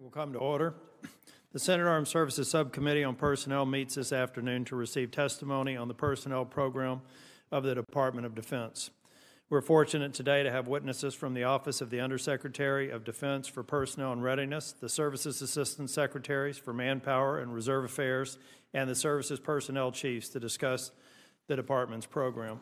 Will come to order. The Senate Armed Services Subcommittee on Personnel meets this afternoon to receive testimony on the personnel program of the Department of Defense. We're fortunate today to have witnesses from the Office of the Undersecretary of Defense for Personnel and Readiness, the Services Assistant Secretaries for Manpower and Reserve Affairs, and the Services Personnel Chiefs to discuss the Department's program.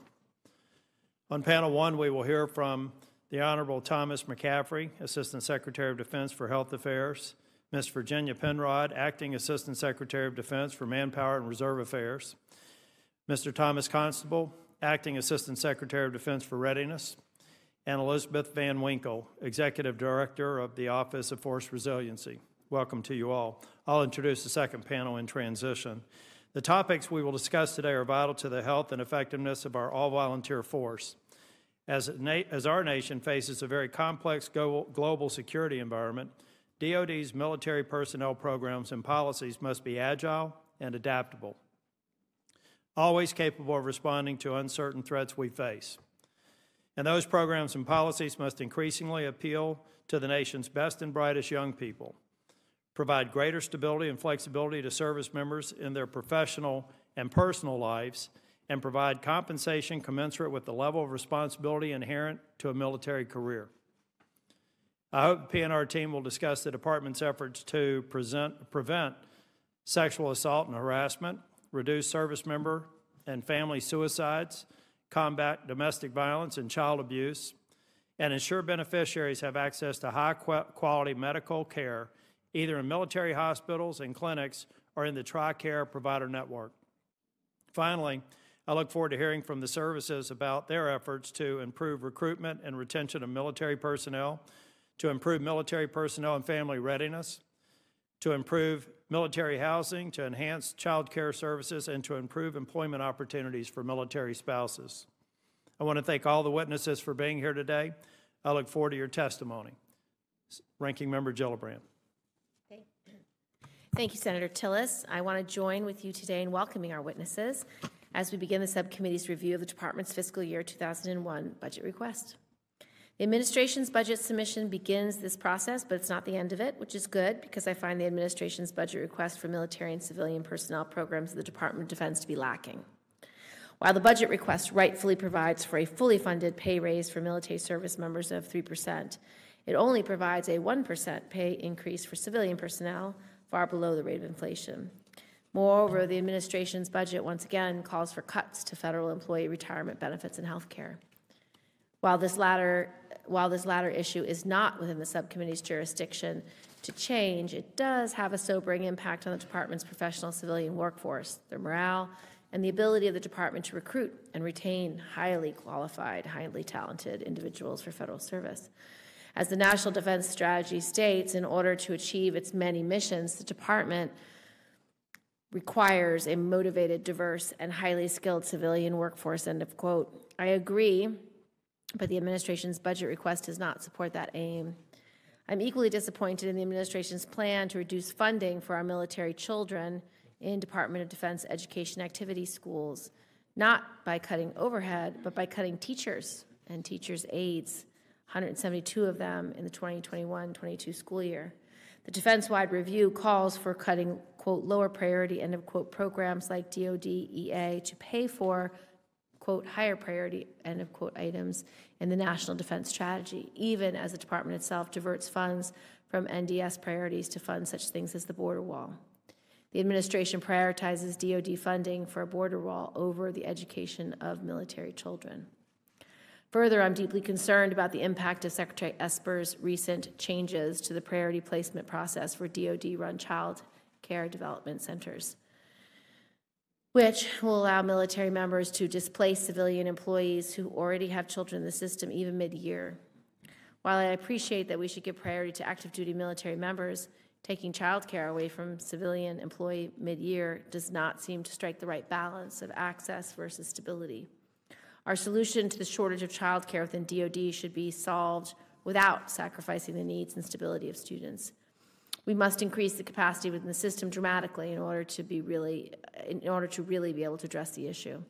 On panel one, we will hear from the Honorable Thomas McCaffery, Assistant Secretary of Defense for Health Affairs, Ms. Virginia Penrod, Acting Assistant Secretary of Defense for Manpower and Reserve Affairs, Mr. Thomas Constable, Acting Assistant Secretary of Defense for Readiness, and Elizabeth Van Winkle, Executive Director of the Office of Force Resiliency. Welcome to you all. I'll introduce the second panel in transition. The topics we will discuss today are vital to the health and effectiveness of our all-volunteer force. As our nation faces a very complex global security environment, DoD's military personnel programs and policies must be agile and adaptable, always capable of responding to uncertain threats we face. And those programs and policies must increasingly appeal to the nation's best and brightest young people, provide greater stability and flexibility to service members in their professional and personal lives, and provide compensation commensurate with the level of responsibility inherent to a military career. I hope the PNR team will discuss the Department's efforts to prevent sexual assault and harassment, reduce service member and family suicides, combat domestic violence and child abuse, and ensure beneficiaries have access to high-quality medical care, either in military hospitals and clinics or in the TRICARE provider network. Finally, I look forward to hearing from the services about their efforts to improve recruitment and retention of military personnel, to improve military personnel and family readiness, to improve military housing, to enhance child care services, and to improve employment opportunities for military spouses. I want to thank all the witnesses for being here today. I look forward to your testimony. Ranking Member Gillibrand. Thank you, Senator Tillis. I want to join with you today in welcoming our witnesses as we begin the subcommittee's review of the Department's Fiscal Year 2001 budget request. The administration's budget submission begins this process, but it's not the end of it, which is good because I find the administration's budget request for military and civilian personnel programs of the Department of Defense to be lacking. While the budget request rightfully provides for a fully funded pay raise for military service members of 3%, it only provides a 1% pay increase for civilian personnel, far below the rate of inflation. Moreover, the administration's budget once again calls for cuts to federal employee retirement benefits and health care. While this latter issue is not within the subcommittee's jurisdiction to change, it does have a sobering impact on the department's professional civilian workforce, their morale, and the ability of the department to recruit and retain highly qualified, highly talented individuals for federal service. As the National Defense Strategy states, in order to achieve its many missions, the department requires a motivated, diverse, and highly skilled civilian workforce, end of quote. I agree, but the administration's budget request does not support that aim. I'm equally disappointed in the administration's plan to reduce funding for our military children in Department of Defense education activity schools, not by cutting overhead, but by cutting teachers and teachers' aides, 172 of them in the 2021-22 school year. The defense-wide review calls for cutting, quote, lower priority, end of quote, programs like DoD EA to pay for, quote, higher priority, end of quote, items in the National Defense Strategy, even as the department itself diverts funds from NDS priorities to fund such things as the border wall. The administration prioritizes DoD funding for a border wall over the education of military children. Further, I'm deeply concerned about the impact of Secretary Esper's recent changes to the priority placement process for DoD-run child care development centers, which will allow military members to displace civilian employees who already have children in the system even mid-year. While I appreciate that we should give priority to active duty military members, taking child care away from civilian employee mid-year does not seem to strike the right balance of access versus stability. Our solution to the shortage of child care within DoD should be solved without sacrificing the needs and stability of students. We must increase the capacity within the system dramatically in order to really be able to address the issue.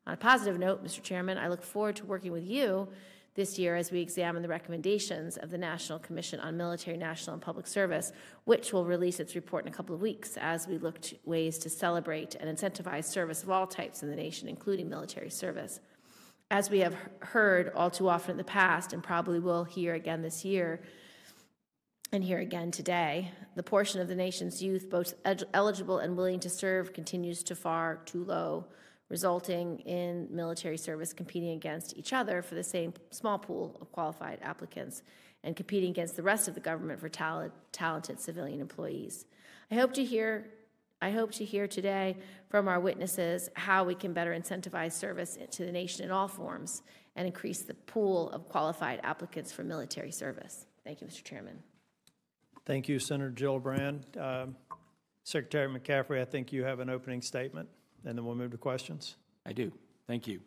On a positive note, Mr. Chairman, I look forward to working with you this year as we examine the recommendations of the National Commission on Military, National, and Public Service, which will release its report in a couple of weeks as we look to ways to celebrate and incentivize service of all types in the nation, including military service. As we have heard all too often in the past, and probably will hear again this year, and here again today, the portion of the nation's youth both eligible and willing to serve continues to far too low, resulting in military service competing against each other for the same small pool of qualified applicants and competing against the rest of the government for talented civilian employees. I hope to hear today from our witnesses how we can better incentivize service to the nation in all forms and increase the pool of qualified applicants for military service. Thank you, Mr. Chairman. Thank you, Senator Gillibrand. Secretary McCaffery, I think you have an opening statement, and then we'll move to questions. I do. Thank you.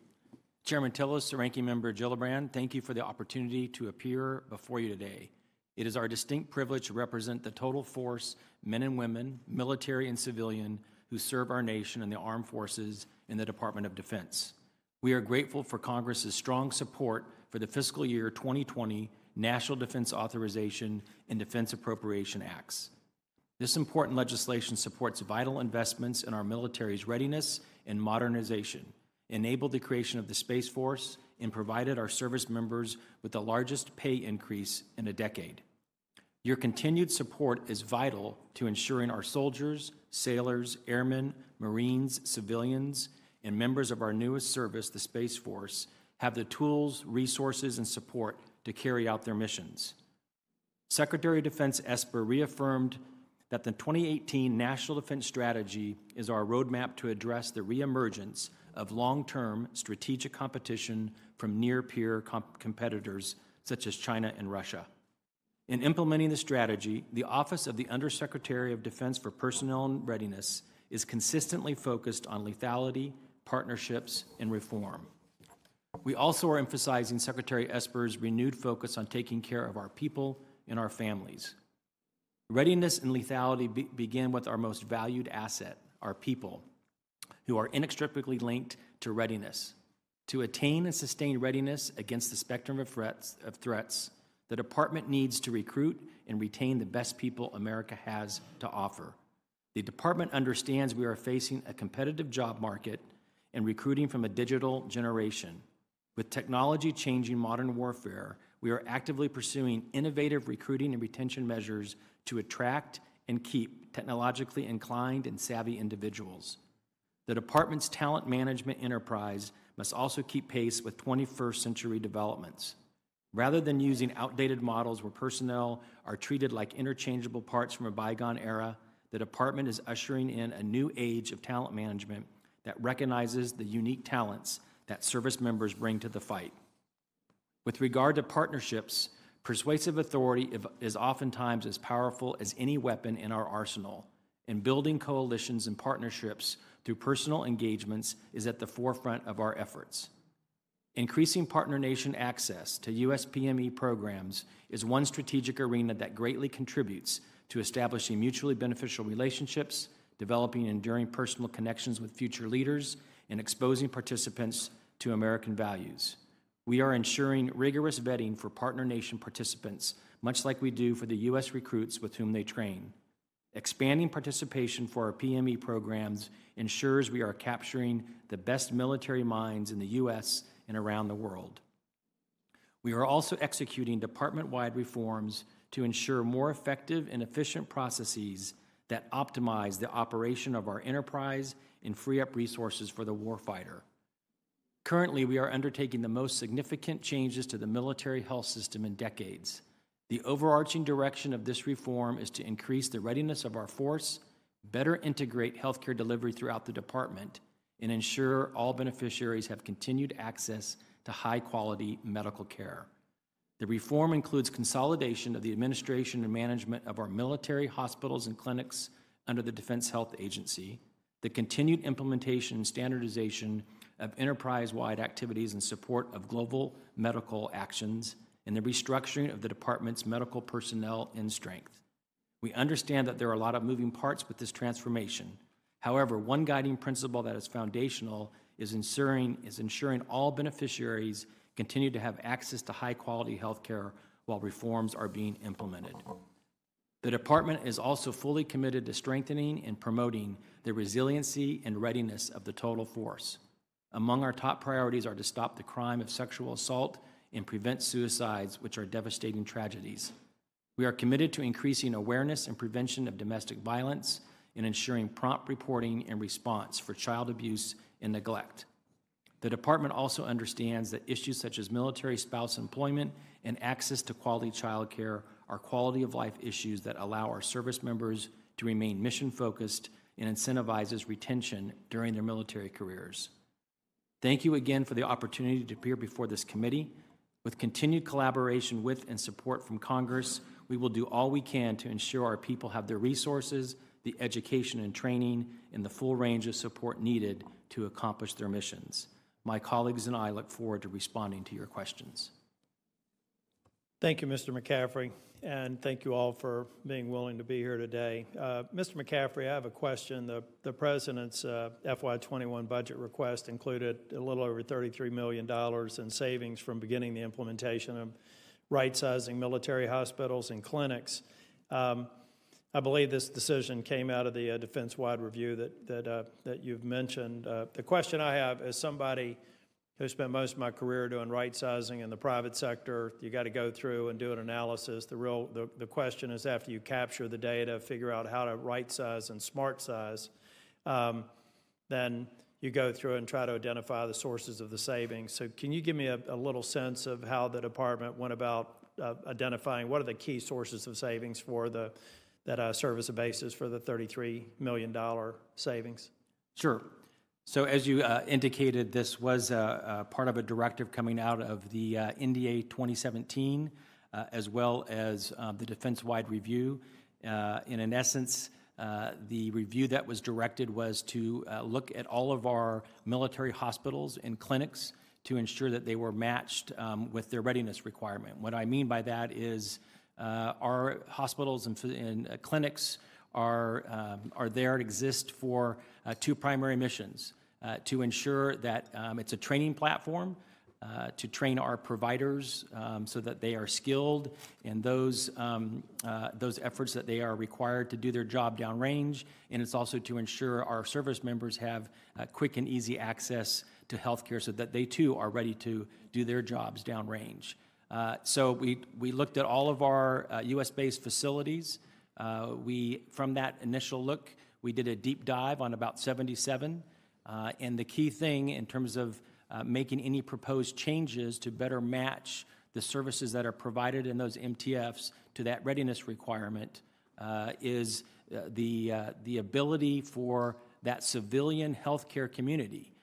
Chairman Tillis, Ranking Member Gillibrand, thank you for the opportunity to appear before you today. It is our distinct privilege to represent the total force, men and women, military and civilian, who serve our nation in the armed forces in the Department of Defense. We are grateful for Congress's strong support for the fiscal year 2020 National Defense Authorization and Defense Appropriation Acts. This important legislation supports vital investments in our military's readiness and modernization, enabled the creation of the Space Force, and provided our service members with the largest pay increase in a decade. Your continued support is vital to ensuring our soldiers, sailors, airmen, Marines, civilians, and members of our newest service, the Space Force, have the tools, resources, and support to carry out their missions. Secretary of Defense Esper reaffirmed that the 2018 National Defense Strategy is our roadmap to address the reemergence of long-term strategic competition from near-peer competitors such as China and Russia. In implementing the strategy, the Office of the Undersecretary of Defense for Personnel and Readiness is consistently focused on lethality, partnerships, and reform. We also are emphasizing Secretary Esper's renewed focus on taking care of our people and our families. Readiness and lethality begin with our most valued asset, our people, who are inextricably linked to readiness. To attain and sustain readiness against the spectrum of threats, the Department needs to recruit and retain the best people America has to offer. The Department understands we are facing a competitive job market and recruiting from a digital generation. With technology changing modern warfare, we are actively pursuing innovative recruiting and retention measures to attract and keep technologically inclined and savvy individuals. The Department's talent management enterprise must also keep pace with 21st century developments. Rather than using outdated models where personnel are treated like interchangeable parts from a bygone era, the Department is ushering in a new age of talent management that recognizes the unique talents that service members bring to the fight. With regard to partnerships, persuasive authority is oftentimes as powerful as any weapon in our arsenal, and building coalitions and partnerships through personal engagements is at the forefront of our efforts. Increasing partner nation access to U.S. PME programs is one strategic arena that greatly contributes to establishing mutually beneficial relationships, developing enduring personal connections with future leaders, and exposing participants to American values. We are ensuring rigorous vetting for partner nation participants, much like we do for the U.S. recruits with whom they train. Expanding participation for our PME programs ensures we are capturing the best military minds in the U.S. and around the world. We are also executing department-wide reforms to ensure more effective and efficient processes that optimize the operation of our enterprise and free up resources for the warfighter. Currently, we are undertaking the most significant changes to the military health system in decades. The overarching direction of this reform is to increase the readiness of our force, better integrate healthcare delivery throughout the department, and ensure all beneficiaries have continued access to high-quality medical care. The reform includes consolidation of the administration and management of our military hospitals and clinics under the Defense Health Agency, the continued implementation and standardization of enterprise-wide activities in support of global medical actions, and the restructuring of the Department's medical personnel and strength. We understand that there are a lot of moving parts with this transformation. However, one guiding principle that is foundational is ensuring all beneficiaries continue to have access to high-quality health care while reforms are being implemented. The Department is also fully committed to strengthening and promoting the resiliency and readiness of the total force. Among our top priorities are to stop the crime of sexual assault and prevent suicides, which are devastating tragedies. We are committed to increasing awareness and prevention of domestic violence and ensuring prompt reporting and response for child abuse and neglect. The Department also understands that issues such as military spouse employment and access to quality child care are quality of life issues that allow our service members to remain mission-focused and incentivizes retention during their military careers. Thank you again for the opportunity to appear before this committee. With continued collaboration with and support from Congress, we will do all we can to ensure our people have the resources, the education and training, and the full range of support needed to accomplish their missions. My colleagues and I look forward to responding to your questions. Thank you, Mr. McCaffery, and thank you all for being willing to be here today. Mr. McCaffery, I have a question. The President's FY21 budget request included a little over $33 million in savings from beginning the implementation of right-sizing military hospitals and clinics. I believe this decision came out of the defense-wide review that you've mentioned. The question I have, as somebody who spent most of my career doing right-sizing in the private sector, you got to go through and do an analysis. The question is, after you capture the data, figure out how to right-size and smart-size, then you go through and try to identify the sources of the savings. So can you give me a little sense of how the department went about identifying what are the key sources of savings for that serve as a basis for the $33 million savings? Sure. So as you indicated, this was part of a directive coming out of the NDA 2017, as well as the defense-wide review. In essence, the review that was directed was to look at all of our military hospitals and clinics to ensure that they were matched with their readiness requirement. What I mean by that is our hospitals and clinics are there to exist for two primary missions. To ensure that it's a training platform to train our providers so that they are skilled in those efforts that they are required to do their job downrange, and it's also to ensure our service members have quick and easy access to health care so that they too are ready to do their jobs downrange. So we looked at all of our U.S.-based facilities. From that initial look, we did a deep dive on about 77. And the key thing in terms of making any proposed changes to better match the services that are provided in those MTFs to that readiness requirement is the ability for that civilian healthcare community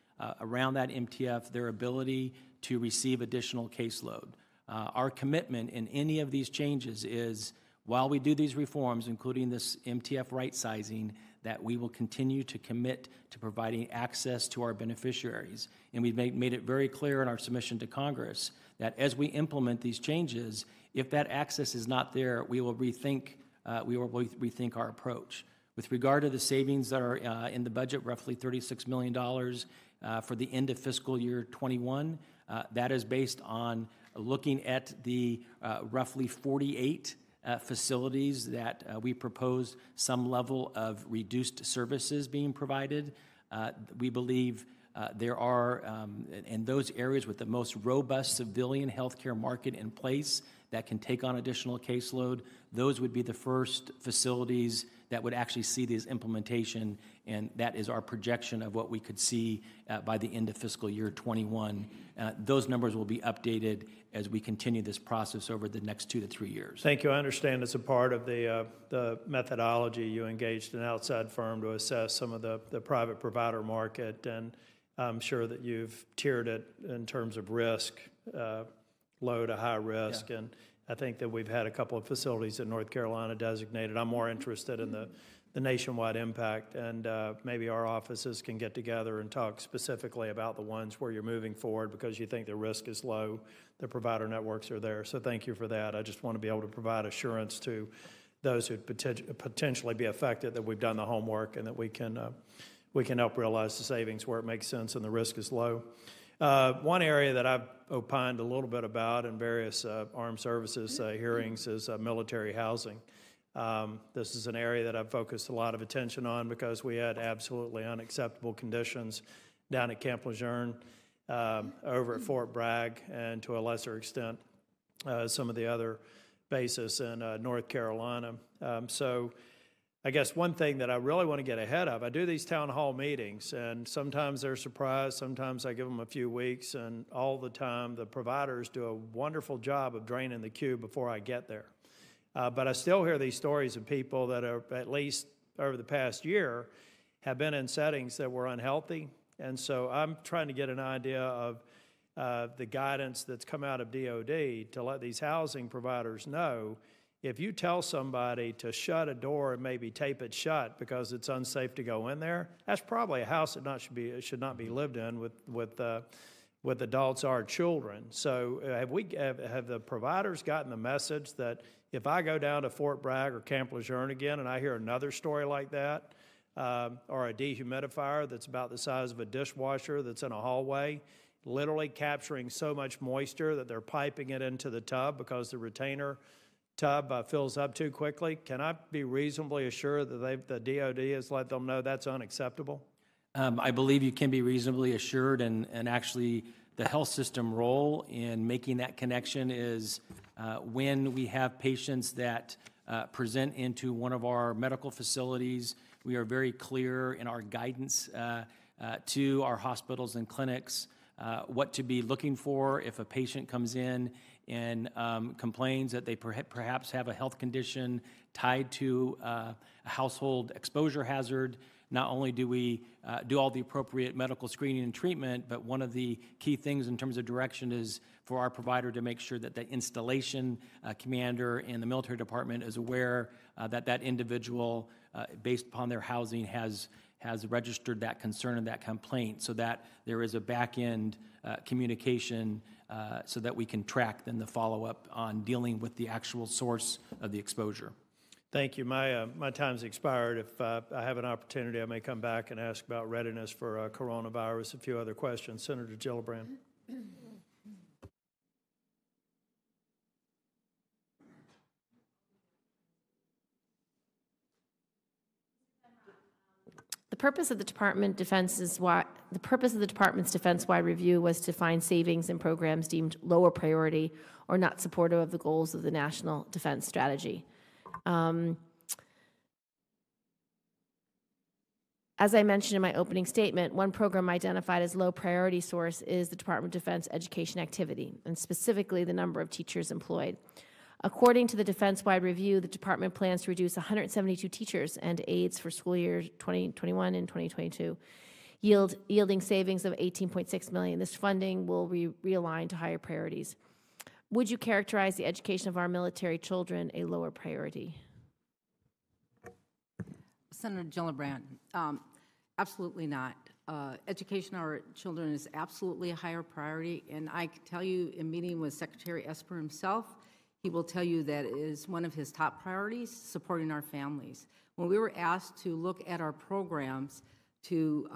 around that MTF, their ability to receive additional caseload. Our commitment in any of these changes is, while we do these reforms, including this MTF right-sizing, that we will continue to commit to providing access to our beneficiaries. And we've made it very clear in our submission to Congress that as we implement these changes, if that access is not there, we will rethink our approach. With regard to the savings that are in the budget, roughly $36 million for the end of fiscal year 21, that is based on looking at the roughly 48 facilities that we proposed some level of reduced services being provided. We believe there are, in those areas with the most robust civilian healthcare market in place that can take on additional caseload, those would be the first facilities that would actually see this implementation, and that is our projection of what we could see by the end of fiscal year 21. Those numbers will be updated as we continue this process over the next 2 to 3 years. Thank you. I understand as a part of the methodology, you engaged an outside firm to assess some of the private provider market, and I'm sure that you've tiered it in terms of risk, low to high risk, and I think that we've had a couple of facilities in North Carolina designated. I'm more interested in the nationwide impact, and maybe our offices can get together and talk specifically about the ones where you're moving forward because you think the risk is low, the provider networks are there. So thank you for that. I just want to be able to provide assurance to those who potentially be affected that we've done the homework and that we can help realize the savings where it makes sense and the risk is low. One area that I've opined a little bit about in various armed services hearings is military housing. This is an area that I've focused a lot of attention on because we had absolutely unacceptable conditions down at Camp Lejeune, over at Fort Bragg, and to a lesser extent, some of the other bases in North Carolina. So I guess one thing that I really want to get ahead of, I do these town hall meetings, and sometimes they're surprised, sometimes I give them a few weeks, and all the time the providers do a wonderful job of draining the queue before I get there. But I still hear these stories of people that are, at least over the past year, have been in settings that were unhealthy. And so I'm trying to get an idea of the guidance that's come out of DOD to let these housing providers know, if you tell somebody to shut a door and maybe tape it shut because it's unsafe to go in there, that's probably a house that should not be lived in with adults or children. So have the providers gotten the message that if I go down to Fort Bragg or Camp Lejeune again and I hear another story like that, or a dehumidifier that's about the size of a dishwasher that's in a hallway, literally capturing so much moisture that they're piping it into the tub because the retainer tub fills up too quickly, can I be reasonably assured that the DOD has let them know that's unacceptable? I believe you can be reasonably assured, and actually the health system role in making that connection is when we have patients that present into one of our medical facilities, we are very clear in our guidance to our hospitals and clinics what to be looking for if a patient comes in and complains that they perhaps have a health condition tied to a household exposure hazard. Not only do we do all the appropriate medical screening and treatment, but one of the key things in terms of direction is for our provider to make sure that the installation commander in the military department is aware that that individual, based upon their housing, has registered that concern and that complaint, so that there is a back-end communication so that we can track then the follow-up on dealing with the actual source of the exposure. Thank you. My time's expired. If I have an opportunity, I may come back and ask about readiness for coronavirus, a few other questions. Senator Gillibrand. The purpose of the department's defense-wide review was to find savings in programs deemed lower priority or not supportive of the goals of the national defense strategy. As I mentioned in my opening statement, one program identified as low priority source is the Department of Defense education activity, and specifically the number of teachers employed. According to the defense-wide review, the department plans to reduce 172 teachers and aides for school year 2021 and 2022, yielding savings of $18.6 million. This funding will be realigned to higher priorities. Would you characterize the education of our military children a lower priority? Senator Gillibrand, absolutely not. Education of our children is absolutely a higher priority, and I can tell you in meeting with Secretary Esper himself, he will tell you that it is one of his top priorities, supporting our families. When we were asked to look at our programs to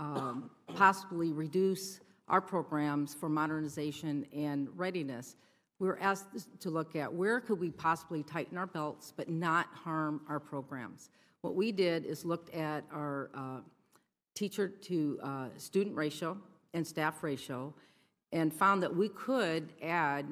possibly reduce our programs for modernization and readiness, we were asked to look at where could we possibly tighten our belts but not harm our programs. What we did is looked at our teacher to student ratio and staff ratio and found that we could add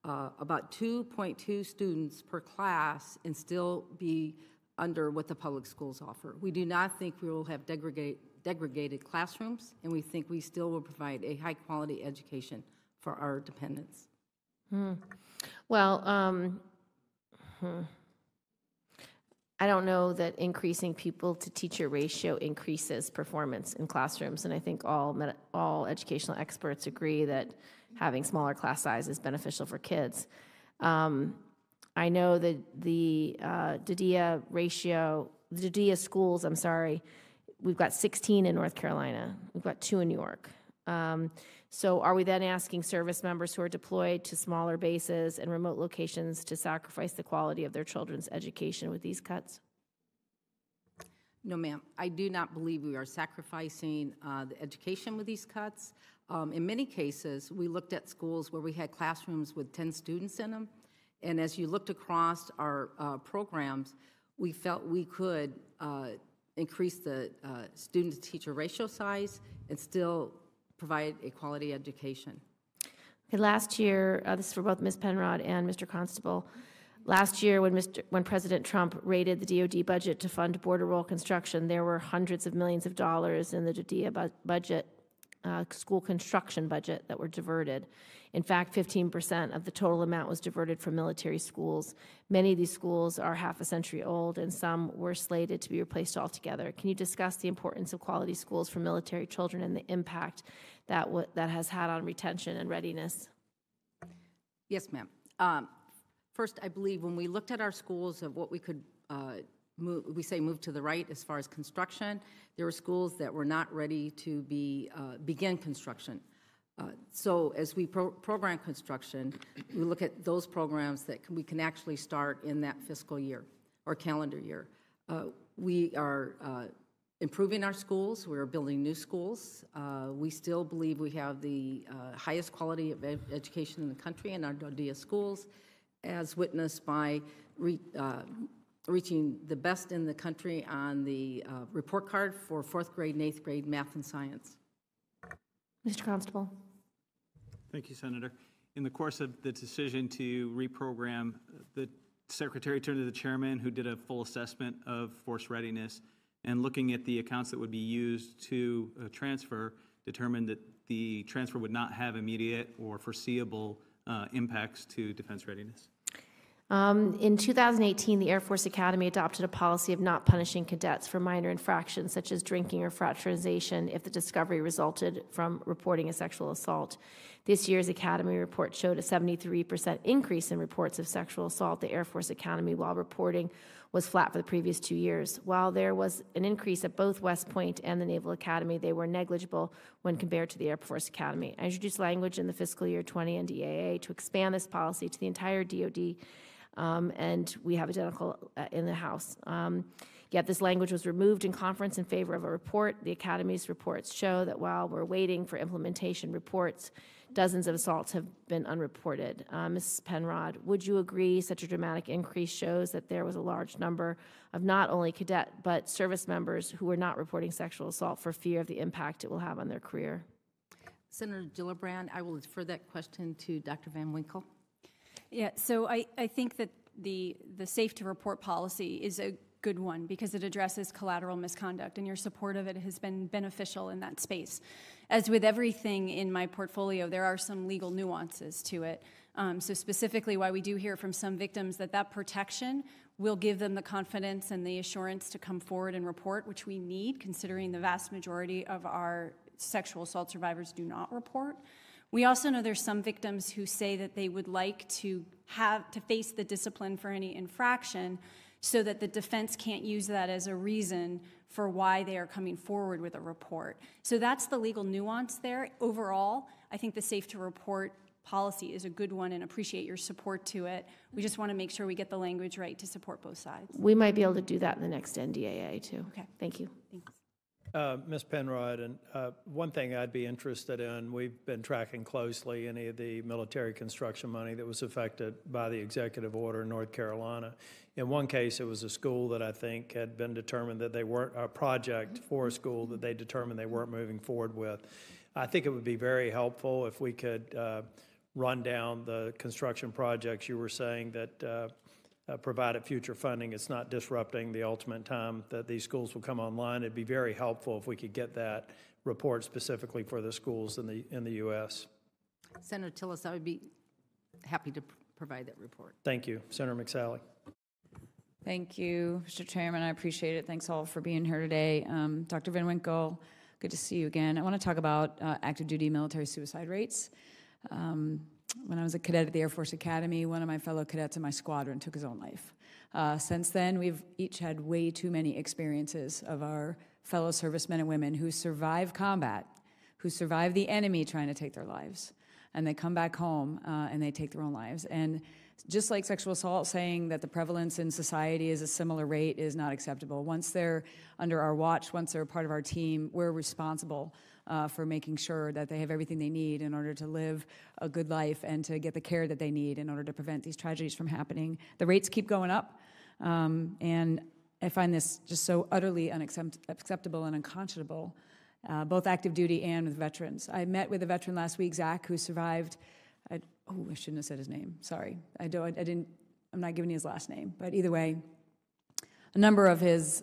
about 2.2 students per class and still be under what the public schools offer. We do not think we will have degraded classrooms, and we think we still will provide a high-quality education for our dependents. Well, I don't know that increasing pupil to teacher ratio increases performance in classrooms, and I think all educational experts agree that having smaller class size is beneficial for kids. I know that the DDEA schools, we've got 16 in North Carolina. We've got 2 in New York. So are we then asking service members who are deployed to smaller bases and remote locations to sacrifice the quality of their children's education with these cuts? No, ma'am. I do not believe we are sacrificing the education with these cuts. In many cases, we looked at schools where we had classrooms with 10 students in them, and as you looked across our programs, we felt we could increase the student-to-teacher ratio size and still provide a quality education. Okay, last year, this is for both Ms. Penrod and Mr. Constable. Last year, when President Trump raided the DoD budget to fund border wall construction, there were hundreds of millions of dollars in the DoD budget, school construction budget, that were diverted. In fact, 15% of the total amount was diverted from military schools. Many of these schools are half a century old, and some were slated to be replaced altogether. Can you discuss the importance of quality schools for military children and the impact that has had on retention and readiness? Yes, ma'am. First, I believe when we looked at our schools of what we could move to the right as far as construction, there were schools that were not ready to begin construction. So as we program construction, we look at those programs that we can actually start in that fiscal year or calendar year. We are improving our schools. We're building new schools. We still believe we have the highest quality of education in the country in our DoD schools, as witnessed by reaching the best in the country on the report card for 4th grade and 8th grade math and science. Mr. Constable. Thank you, Senator. In the course of the decision to reprogram, the Secretary turned to the Chairman, who did a full assessment of force readiness, and looking at the accounts that would be used to transfer, determined that the transfer would not have immediate or foreseeable impacts to defense readiness. In 2018, the Air Force Academy adopted a policy of not punishing cadets for minor infractions such as drinking or fraternization if the discovery resulted from reporting a sexual assault. This year's Academy report showed a 73% increase in reports of sexual assault at the Air Force Academy, while reporting was flat for the previous 2 years. While there was an increase at both West Point and the Naval Academy, they were negligible when compared to the Air Force Academy. I introduced language in the Fiscal Year 20 NDAA to expand this policy to the entire DoD, and we have identical in the House. Yet this language was removed in conference in favor of a report. The Academy's reports show that while we're waiting for implementation reports, dozens of assaults have been unreported. Ms. Penrod, would you agree such a dramatic increase shows that there was a large number of not only cadet but service members who were not reporting sexual assault for fear of the impact it will have on their career? Senator Gillibrand, I will defer that question to Dr. Van Winkle. Yeah, so I think that the safe to report policy is a good one because it addresses collateral misconduct, and your support of it has been beneficial in that space. As with everything in my portfolio, there are some legal nuances to it. So specifically why we do hear from some victims that protection will give them the confidence and the assurance to come forward and report, which we need considering the vast majority of our sexual assault survivors do not report. We also know there's some victims who say that they would like to face the discipline for any infraction so that the defense can't use that as a reason for why they are coming forward with a report. So that's the legal nuance there. Overall, I think the safe to report policy is a good one and appreciate your support to it. We just want to make sure we get the language right to support both sides. We might be able to do that in the next NDAA too. Okay. Thank you. Thanks. Ms. Penrod, and one thing I'd be interested in, we've been tracking closely any of the military construction money that was affected by the executive order in North Carolina. In one case, it was a school that I think had been determined that they weren't, a project for a school that they determined they weren't moving forward with. I think it would be very helpful if we could run down the construction projects you were saying that provided future funding. It's not disrupting the ultimate time that these schools will come online. It'd be very helpful if we could get that report specifically for the schools in the U.S. Senator Tillis, I would be happy to provide that report. Thank you. Senator McSally. Thank you, Mr. Chairman. I appreciate it. Thanks all for being here today. Dr. Van Winkle, good to see you again. I want to talk about active duty military suicide rates. When I was a cadet at the Air Force Academy, one of my fellow cadets in my squadron took his own life. Since then, we've each had way too many experiences of our fellow servicemen and women who survive combat, who survive the enemy trying to take their lives. And they come back home and they take their own lives. And just like sexual assault, saying that the prevalence in society is a similar rate is not acceptable. Once they're under our watch, once they're a part of our team, we're responsible for making sure that they have everything they need in order to live a good life and to get the care that they need in order to prevent these tragedies from happening. The rates keep going up, and I find this just so utterly unacceptable and unconscionable, both active duty and with veterans. I met with a veteran last week, Zach, who survived. I shouldn't have said his name. Sorry, I'm not giving you his last name, but either way, a number of his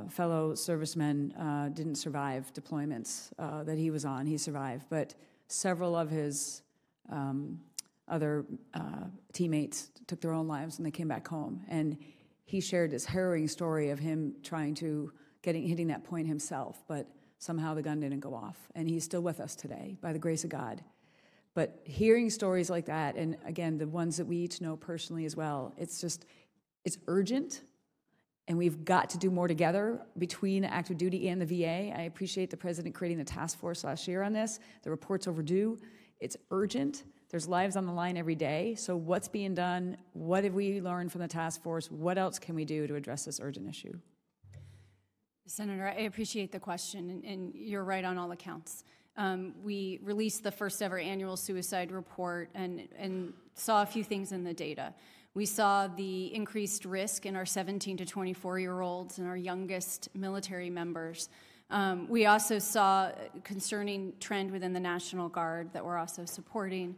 fellow servicemen didn't survive deployments that he was on. He survived, but several of his other teammates took their own lives when they came back home. And he shared this harrowing story of him trying to hitting that point himself, but somehow the gun didn't go off. And he's still with us today, by the grace of God. But hearing stories like that, and again, the ones that we each know personally as well, it's urgent, and we've got to do more together between active duty and the VA. I appreciate the President creating the task force last year on this. The report's overdue. It's urgent. There's lives on the line every day. So what's being done? What have we learned from the task force? What else can we do to address this urgent issue? Senator, I appreciate the question, and you're right on all accounts. We released the first ever annual suicide report and saw a few things in the data. We saw the increased risk in our 17 to 24-year-olds and our youngest military members. We also saw a concerning trend within the National Guard that we're also supporting.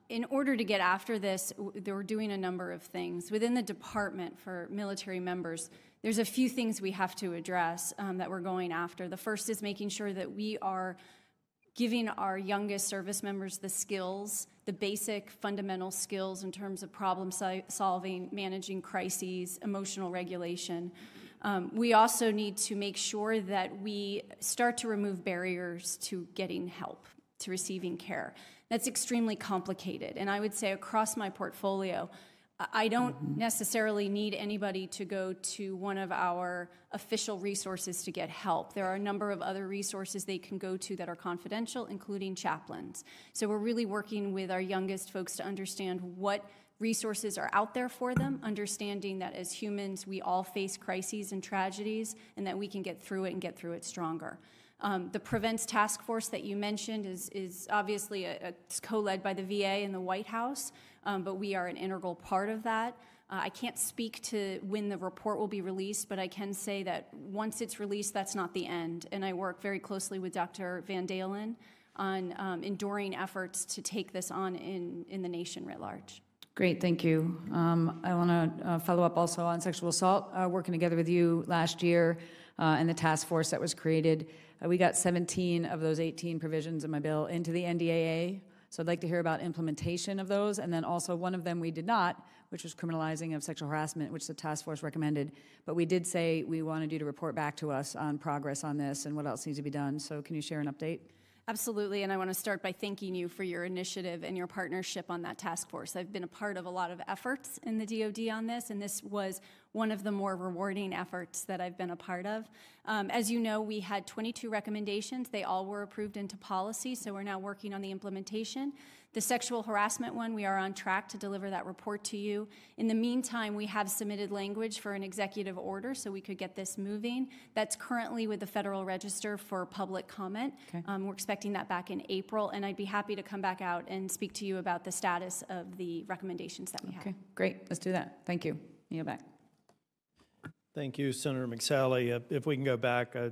In order to get after this, they were doing a number of things. Within the department for military members, there's a few things we have to address that we're going after. The first is making sure that we are giving our youngest service members the skills, the basic fundamental skills in terms of problem solving, managing crises, emotional regulation. We also need to make sure that we start to remove barriers to getting help, to receiving care. That's extremely complicated, and I would say across my portfolio, I don't necessarily need anybody to go to one of our official resources to get help. There are a number of other resources they can go to that are confidential, including chaplains. So we're really working with our youngest folks to understand what resources are out there for them, understanding that as humans, we all face crises and tragedies, and that we can get through it and get through it stronger. The Prevents Task Force that you mentioned is obviously it's co-led by the VA and the White House, but we are an integral part of that. I can't speak to when the report will be released, but I can say that once it's released, that's not the end. And I work very closely with Dr. Van Dalen on enduring efforts to take this on in the nation writ large. Great, thank you. I want to follow up also on sexual assault, working together with you last year and the task force that was created. We got 17 of those 18 provisions in my bill into the NDAA, so I'd like to hear about implementation of those, and then also one of them we did not, which was criminalizing of sexual harassment, which the task force recommended. But we did say we wanted you to report back to us on progress on this and what else needs to be done. So can you share an update? Absolutely, and I want to start by thanking you for your initiative and your partnership on that task force. I've been a part of a lot of efforts in the DoD on this, and this was one of the more rewarding efforts that I've been a part of. As you know, we had 22 recommendations. They all were approved into policy, so we're now working on the implementation. The sexual harassment one, we are on track to deliver that report to you. In the meantime, we have submitted language for an executive order so we could get this moving. That's currently with the Federal Register for public comment. Okay. We're expecting that back in April, and I'd be happy to come back out and speak to you about the status of the recommendations that we have. Okay, great. Let's do that. Thank you. Kneel back. Thank you, Senator McSally. If we can go back, I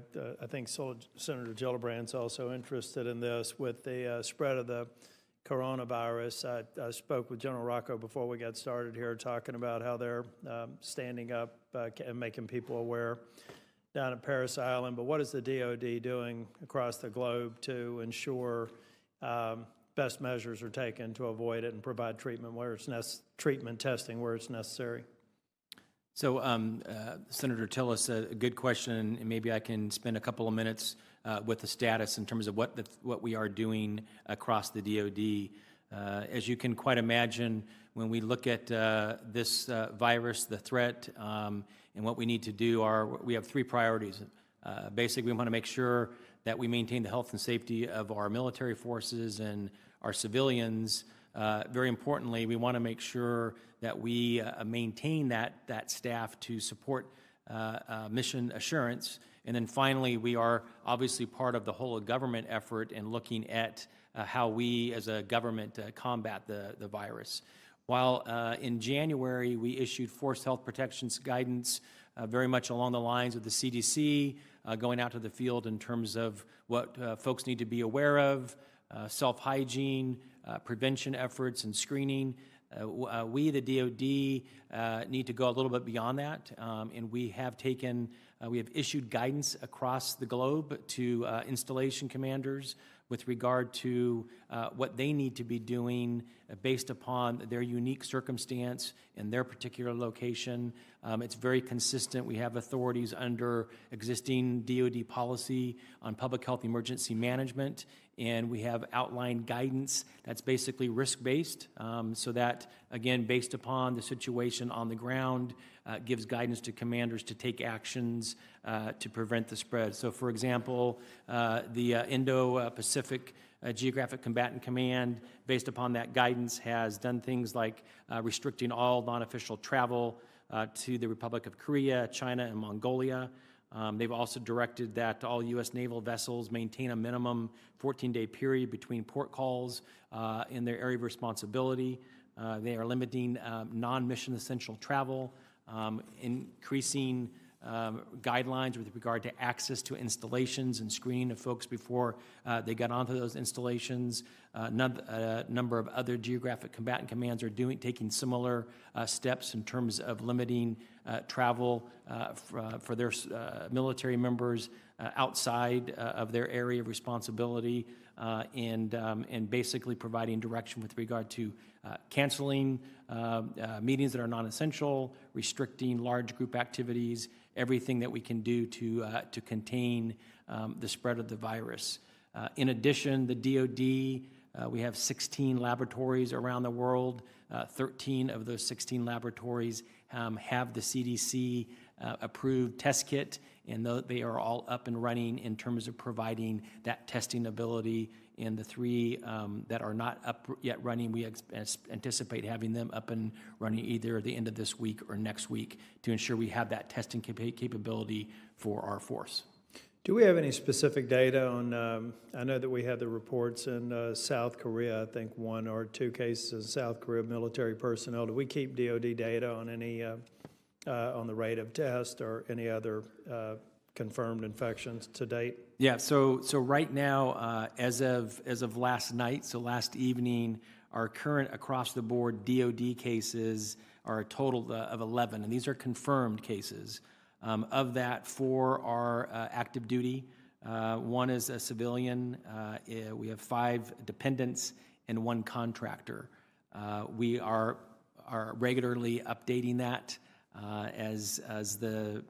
think Senator Gillibrand's also interested in this with the spread of the coronavirus. I spoke with General Rocco before we got started here, talking about how they're standing up and making people aware down at Parris Island. But what is the DoD doing across the globe to ensure best measures are taken to avoid it and provide treatment where it's treatment testing where it's necessary? So, Senator Tillis, a good question, and maybe I can spend a couple of minutes with the status in terms of what we are doing across the DoD. As you can quite imagine, when we look at this virus, the threat, and what we need to do we have three priorities. Basically, we want to make sure that we maintain the health and safety of our military forces and our civilians very importantly, we want to make sure that we maintain that staff to support mission assurance. And then finally, we are obviously part of the whole of government effort in looking at how we as a government combat the virus. While in January, we issued Force Health Protections guidance very much along the lines of the CDC, going out to the field in terms of what folks need to be aware of, self-hygiene, prevention efforts, and screening. We, the DoD, need to go a little bit beyond that, and we have issued guidance across the globe to installation commanders with regard to what they need to be doing based upon their unique circumstance in their particular location. It's very consistent. We have authorities under existing DoD policy on public health emergency management, and we have outlined guidance that's basically risk-based, so that, again, based upon the situation on the ground, gives guidance to commanders to take actions to prevent the spread. So, for example, the Indo-Pacific Geographic Combatant Command, based upon that guidance, has done things like restricting all non-official travel to the Republic of Korea, China, and Mongolia. They've also directed that all U.S. naval vessels maintain a minimum 14-day period between port calls in their area of responsibility. They are limiting non-mission essential travel, increasing guidelines with regard to access to installations and screening of folks before they got onto those installations. A number of other geographic combatant commands are taking similar steps in terms of limiting travel for their military members outside of their area of responsibility, and basically providing direction with regard to canceling meetings that are non-essential, restricting large group activities, everything that we can do to contain the spread of the virus. In addition, the DoD, we have 16 laboratories around the world. 13 of those 16 laboratories have the CDC approved test kit, and they are all up and running in terms of providing that testing ability. And the 3 that are not up yet running, we anticipate having them up and running either at the end of this week or next week to ensure we have that testing capability for our force. Do we have any specific data on, I know that we had the reports in South Korea, I think 1 or 2 cases in South Korea military personnel. Do we keep DoD data on any, on the rate of test or any other confirmed infections to date? Yeah, so right now, as of last night, so last evening, our current across-the-board DoD cases are a total of 11, and these are confirmed cases. Of that, 4 are active duty. 1 is a civilian. We have 5 dependents and 1 contractor. We are regularly updating that as the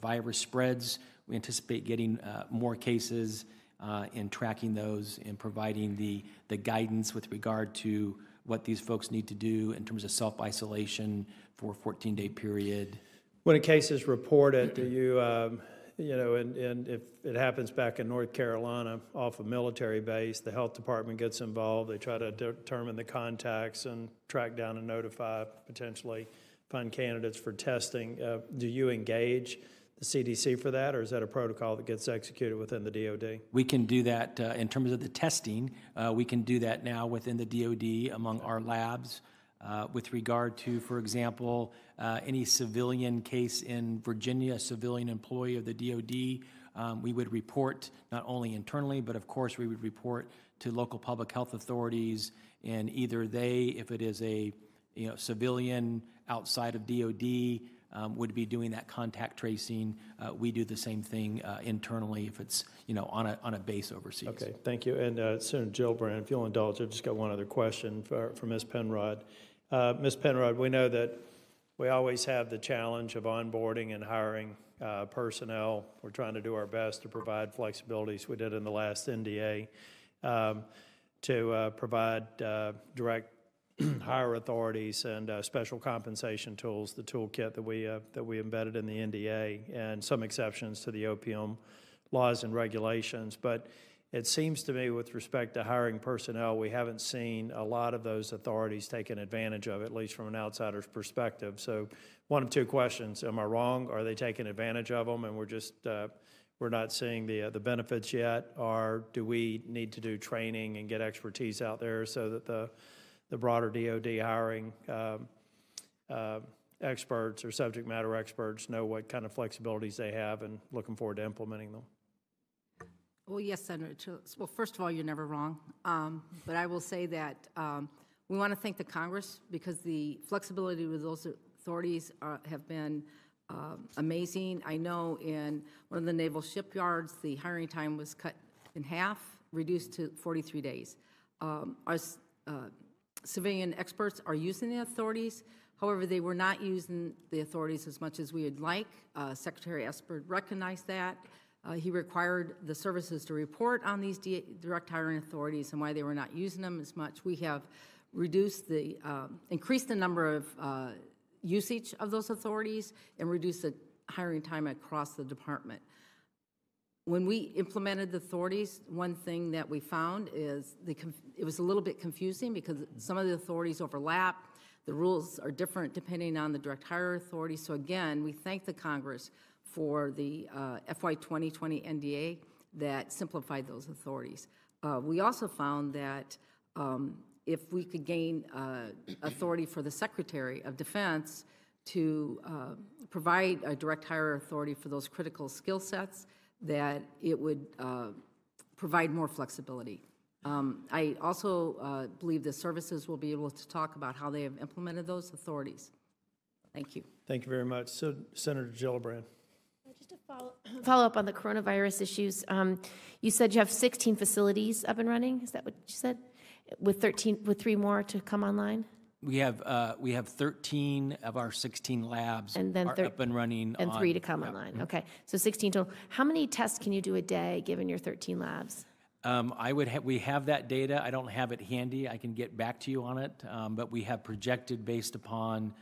virus spreads. We anticipate getting more cases and tracking those and providing the guidance with regard to what these folks need to do in terms of self-isolation for a 14-day period. When a case is reported, do you, and if it happens back in North Carolina off a military base, the health department gets involved. They try to determine the contacts and track down and notify, potentially find candidates for testing. Do you engage the CDC for that, or is that a protocol that gets executed within the DoD? We can do that in terms of the testing. We can do that now within the DoD among our labs. With regard to, for example, any civilian case in Virginia, a civilian employee of the DoD, we would report not only internally, but of course we would report to local public health authorities, and either they, if it is a civilian outside of DoD, would be doing that contact tracing. We do the same thing internally if it's on a base overseas. Okay, thank you. And Senator Gillibrand, if you'll indulge, I've just got one other question for Ms. Penrod. Ms. Penrod, we know that we always have the challenge of onboarding and hiring personnel. We're trying to do our best to provide flexibilities we did in the last NDA to provide direct hire authorities and special compensation tools, the toolkit that we embedded in the NDA, and some exceptions to the OPM laws and regulations. But it seems to me with respect to hiring personnel, we haven't seen a lot of those authorities taking advantage of it, at least from an outsider's perspective. So one of two questions: am I wrong? Are they taking advantage of them and we're just we're not seeing the benefits yet, or do we need to do training and get expertise out there so that the broader DoD hiring experts or subject matter experts know what kind of flexibilities they have, and looking forward to implementing them? Well, yes, Senator. Well, first of all, you're never wrong. But I will say that we want to thank the Congress, because the flexibility with those authorities have been amazing. I know in one of the naval shipyards, the hiring time was cut in half, reduced to 43 days. Our civilian experts are using the authorities. However, they were not using the authorities as much as we would like. Secretary Esper recognized that. He required the services to report on these direct hiring authorities and why they were not using them as much. We have reduced increased the number of usage of those authorities and reduced the hiring time across the department. When we implemented the authorities, one thing that we found is it was a little bit confusing because some of the authorities overlap. The rules are different depending on the direct hire authority. So again, we thank the Congress for the FY 2020 NDA that simplified those authorities. We also found that if we could gain authority for the Secretary of Defense to provide a direct hire authority for those critical skill sets, that it would provide more flexibility. I also believe the services will be able to talk about how they have implemented those authorities. Thank you. Thank you very much. So, Senator Gillibrand. Just to follow up on the coronavirus issues, you said you have 16 facilities up and running. Is that what you said? With 3 more to come online? We have 13 of our 16 labs and then are up and running. And 3 to come online. Okay, so 16 total. How many tests can you do a day given your 13 labs? We have that data. I don't have it handy. I can get back to you on it, but we have projected based upon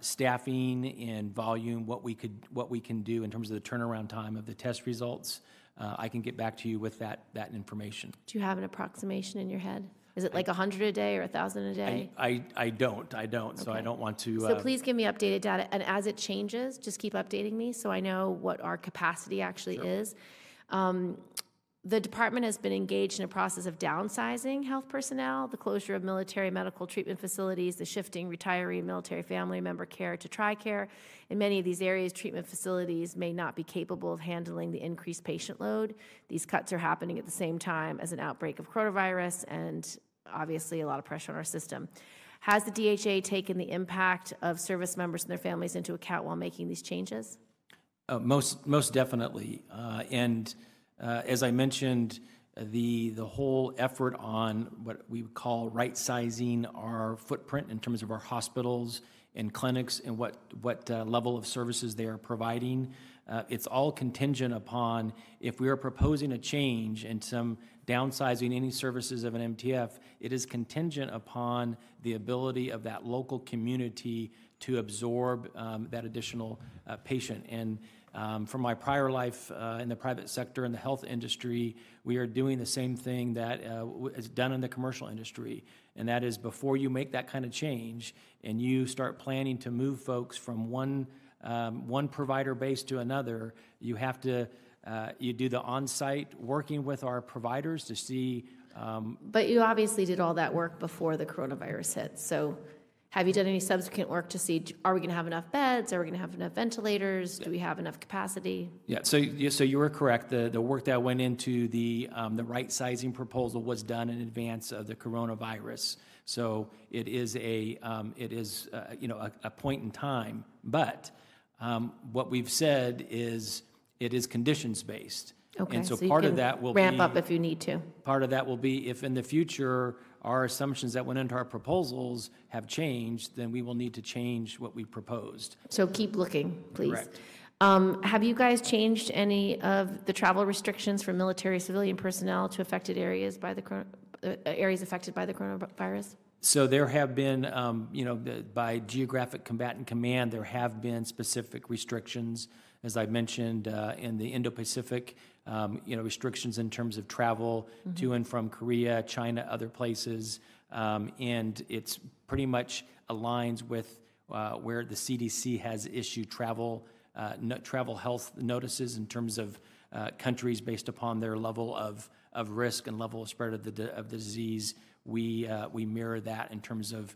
staffing and volume what we can do in terms of the turnaround time of the test results. I can get back to you with that information. Do you have an approximation in your head? Is it like 100 a day or 1,000 a day? I don't. Okay. So I don't want to. So please give me updated data, and as it changes, just keep updating me so I know what our capacity actually is. The department has been engaged in a process of downsizing health personnel, the closure of military medical treatment facilities, the shifting retiree and military family member care to TRICARE. In many of these areas, treatment facilities may not be capable of handling the increased patient load. These cuts are happening at the same time as an outbreak of coronavirus and obviously a lot of pressure on our system. Has the DHA taken the impact of service members and their families into account while making these changes? Most definitely. As I mentioned, the whole effort on what we call right-sizing our footprint in terms of our hospitals and clinics and what level of services they are providing, it's all contingent upon if we are proposing a change and some downsizing any services of an MTF, it is contingent upon the ability of that local community to absorb that additional patient. And from my prior life in the private sector and the health industry, we are doing the same thing that is done in the commercial industry, and that is before you make that kind of change and you start planning to move folks from one provider base to another, you have to you do the on-site working with our providers to see. But you obviously did all that work before the coronavirus hit, so. Have you done any subsequent work to see, are we going to have enough beds? Are we going to have enough ventilators? Do we have enough capacity? Yeah, so you were correct. The work that went into the right sizing proposal was done in advance of the coronavirus. So it is a point in time. But what we've said is it is conditions based. Okay, and so you part can of that will ramp up if you need to. Part of that will be if in the future our assumptions that went into our proposals have changed, then we will need to change what we proposed. So keep looking, please. Correct. Have you guys changed any of the travel restrictions for military civilian personnel to affected areas by areas affected by the coronavirus? So there have been, by geographic combatant command, there have been specific restrictions as I mentioned, in the Indo-Pacific, restrictions in terms of travel to and from Korea, China, other places, and it's pretty much aligns with where the CDC has issued travel health notices in terms of countries based upon their level of risk and level of spread of the disease. We mirror that in terms of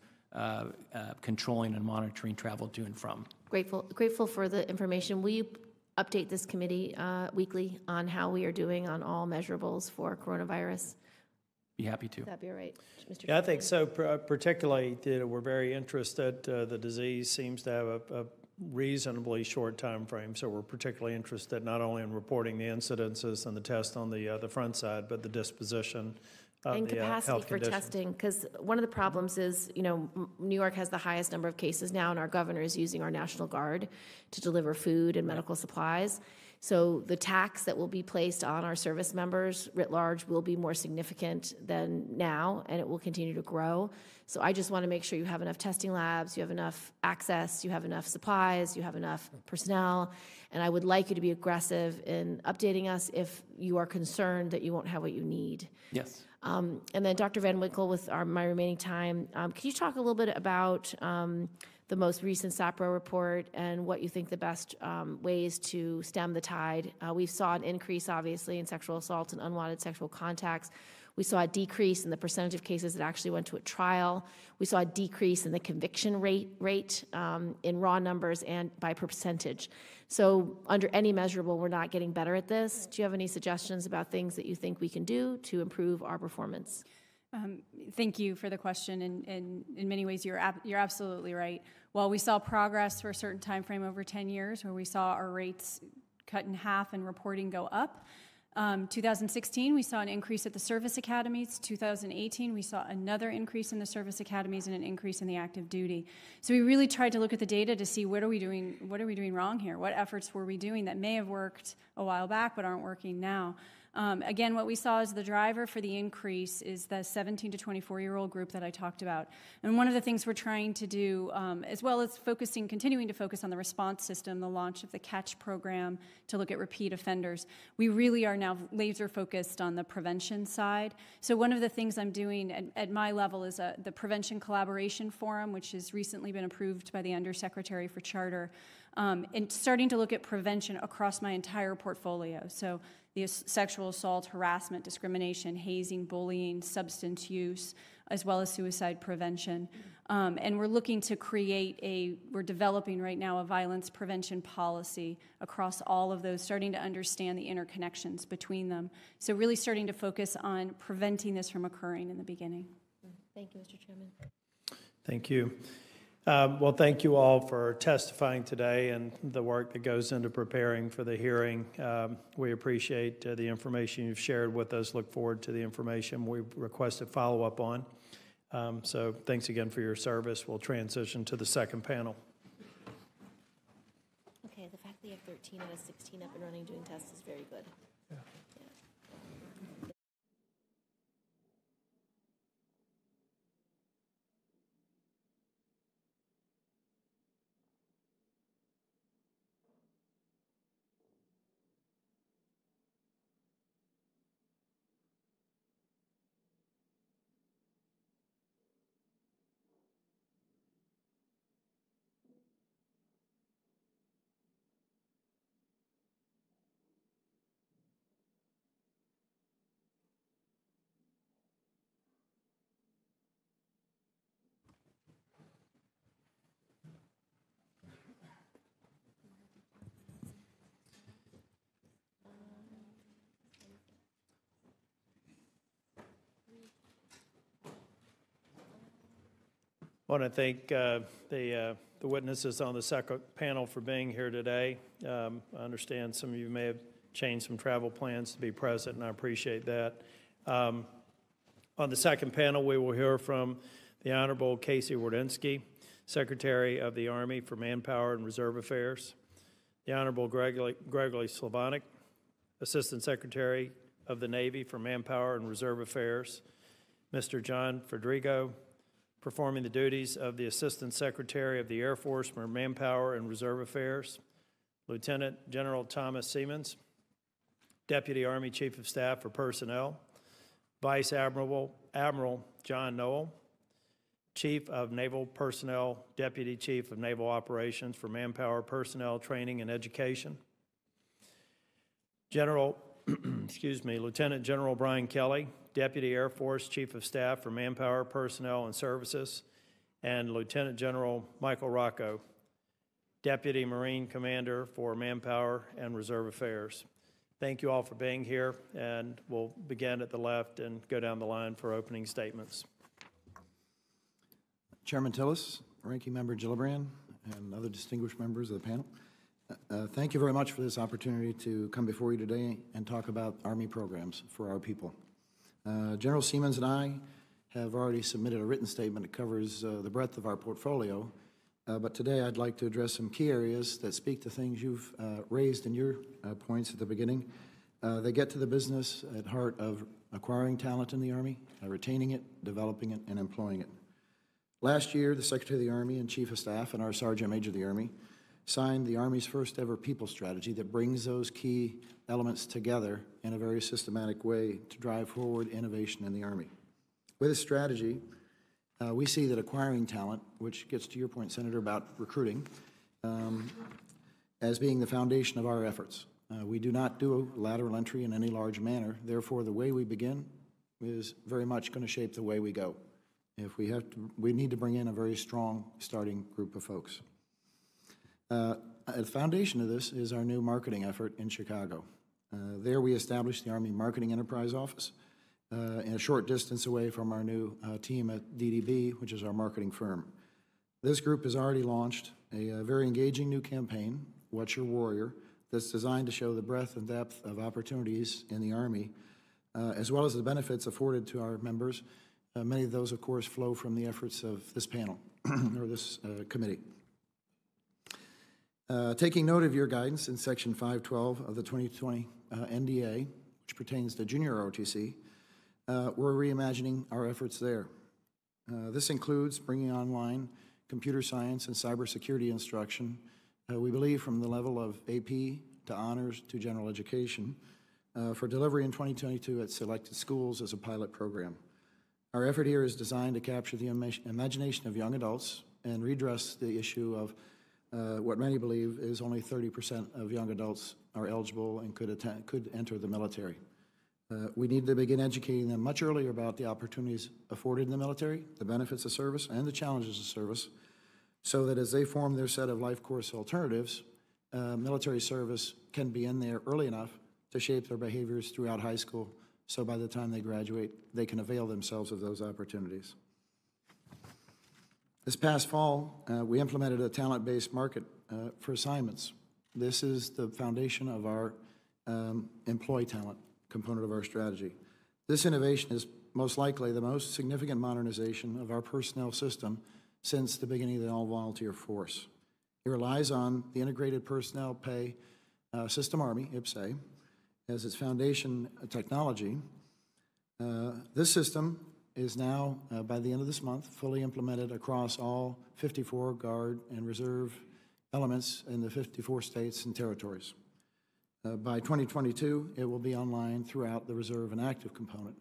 controlling and monitoring travel to and from. Grateful for the information. Will you update this committee weekly on how we are doing on all measurables for coronavirus? Be happy to. That'd be all right, Mr. Yeah, I think so. Particularly, we're very interested. The disease seems to have a reasonably short time frame, so we're particularly interested not only in reporting the incidences and the test on the front side, but the disposition and the capacity health for conditions. testing, because one of the problems is, New York has the highest number of cases now, and our governor is using our National Guard to deliver food and medical supplies. So the tax that will be placed on our service members writ large will be more significant than now, and it will continue to grow. So I just want to make sure you have enough testing labs, you have enough access, you have enough supplies, you have enough personnel, and I would like you to be aggressive in updating us if you are concerned that you won't have what you need. Yes. And then Dr. Van Winkle, with my remaining time, could you talk a little bit about the most recent SAPRO report and what you think the best ways to stem the tide? We saw an increase, obviously, in sexual assault and unwanted sexual contacts. We saw a decrease in the percentage of cases that actually went to a trial. We saw a decrease in the conviction rate in raw numbers and by percentage. So under any measurable, we're not getting better at this. Do you have any suggestions about things that you think we can do to improve our performance? Thank you for the question, and in many ways, you're absolutely right. While we saw progress for a certain time frame over 10 years, where we saw our rates cut in half and reporting go up, 2016, we saw an increase at the service academies. 2018, we saw another increase in the service academies and an increase in the active duty. So we really tried to look at the data to see what are we doing wrong here? What efforts were we doing that may have worked a while back but aren't working now? Again, what we saw as the driver for the increase is the 17 to 24-year-old group that I talked about. And one of the things we're trying to do, as well as continuing to focus on the response system, the launch of the CATCH program to look at repeat offenders, we really are now laser focused on the prevention side. So one of the things I'm doing at my level is the Prevention Collaboration Forum, which has recently been approved by the Undersecretary for Charter, and starting to look at prevention across my entire portfolio. So the sexual assault, harassment, discrimination, hazing, bullying, substance use, as well as suicide prevention. And we're looking to we're developing right now a violence prevention policy across all of those, starting to understand the interconnections between them. So really starting to focus on preventing this from occurring in the beginning. Thank you, Mr. Chairman. Thank you. Well, thank you all for testifying today and the work that goes into preparing for the hearing. We appreciate the information you've shared with us. Look forward to the information we've requested follow-up on. So thanks again for your service. We'll transition to the second panel. Okay, the fact that you have 13 out of 16 up and running doing tests is very good. Yeah. I want to thank the witnesses on the second panel for being here today. I understand some of you may have changed some travel plans to be present, and I appreciate that. On the second panel, we will hear from the Honorable Casey Wardynski, Secretary of the Army for Manpower and Reserve Affairs, the Honorable Gregory Slavanik, Assistant Secretary of the Navy for Manpower and Reserve Affairs, Mr. John Federico, performing the duties of the Assistant Secretary of the Air Force for Manpower and Reserve Affairs, Lieutenant General Thomas Siemens, Deputy Army Chief of Staff for Personnel, Vice Admiral John Noel, Chief of Naval Personnel, Deputy Chief of Naval Operations for Manpower Personnel Training and Education, Lieutenant General Brian Kelly, Deputy Air Force Chief of Staff for Manpower Personnel and Services, and Lieutenant General Michael Rocco, Deputy Marine Commander for Manpower and Reserve Affairs. Thank you all for being here, and we'll begin at the left and go down the line for opening statements. Chairman Tillis, Ranking Member Gillibrand, and other distinguished members of the panel, thank you very much for this opportunity to come before you today and talk about Army programs for our people. General Siemens and I have already submitted a written statement that covers the breadth of our portfolio, but today I'd like to address some key areas that speak to things you've raised in your points at the beginning. They get to the business at heart of acquiring talent in the Army, retaining it, developing it, and employing it. Last year, the Secretary of the Army and Chief of Staff and our Sergeant Major of the Army signed the Army's first ever people strategy that brings those key elements together in a very systematic way to drive forward innovation in the Army. With this strategy, we see that acquiring talent, which gets to your point, Senator, about recruiting, as being the foundation of our efforts. We do not do lateral entry in any large manner. Therefore, the way we begin is very much going to shape the way we go. If we have to, we need to bring in a very strong starting group of folks. At the foundation of this is our new marketing effort in Chicago. There we established the Army Marketing Enterprise Office in a short distance away from our new team at DDB, which is our marketing firm. This group has already launched a very engaging new campaign, What's Your Warrior, that's designed to show the breadth and depth of opportunities in the Army, as well as the benefits afforded to our members. Many of those, of course, flow from the efforts of this panel or this committee. Taking note of your guidance in Section 512 of the 2020 NDA, which pertains to junior ROTC, we're reimagining our efforts there. This includes bringing online computer science and cybersecurity instruction, we believe from the level of AP to honors to general education, for delivery in 2022 at selected schools as a pilot program. Our effort here is designed to capture the imagination of young adults and redress the issue of what many believe is only 30% of young adults are eligible and could enter the military. We need to begin educating them much earlier about the opportunities afforded in the military, the benefits of service, and the challenges of service, so that as they form their set of life course alternatives, military service can be in there early enough to shape their behaviors throughout high school, so by the time they graduate, they can avail themselves of those opportunities. This past fall, we implemented a talent-based market for assignments. This is the foundation of our employee talent component of our strategy. This innovation is most likely the most significant modernization of our personnel system since the beginning of the all-volunteer force. It relies on the Integrated Personnel Pay System Army, IPSA, as its foundation technology. This system is now, by the end of this month, fully implemented across all 54 Guard and Reserve elements in the 54 states and territories. By 2022, it will be online throughout the Reserve and Active component.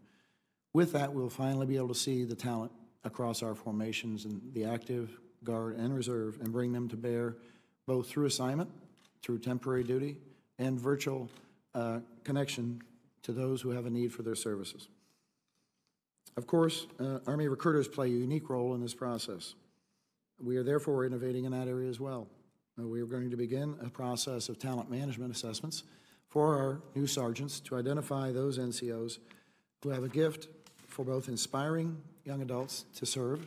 With that, we'll finally be able to see the talent across our formations in the Active, Guard, and Reserve and bring them to bear both through assignment, through temporary duty, and virtual connection to those who have a need for their services. Of course, Army recruiters play a unique role in this process. We are therefore innovating in that area as well. We are going to begin a process of talent management assessments for our new sergeants to identify those NCOs who have a gift for both inspiring young adults to serve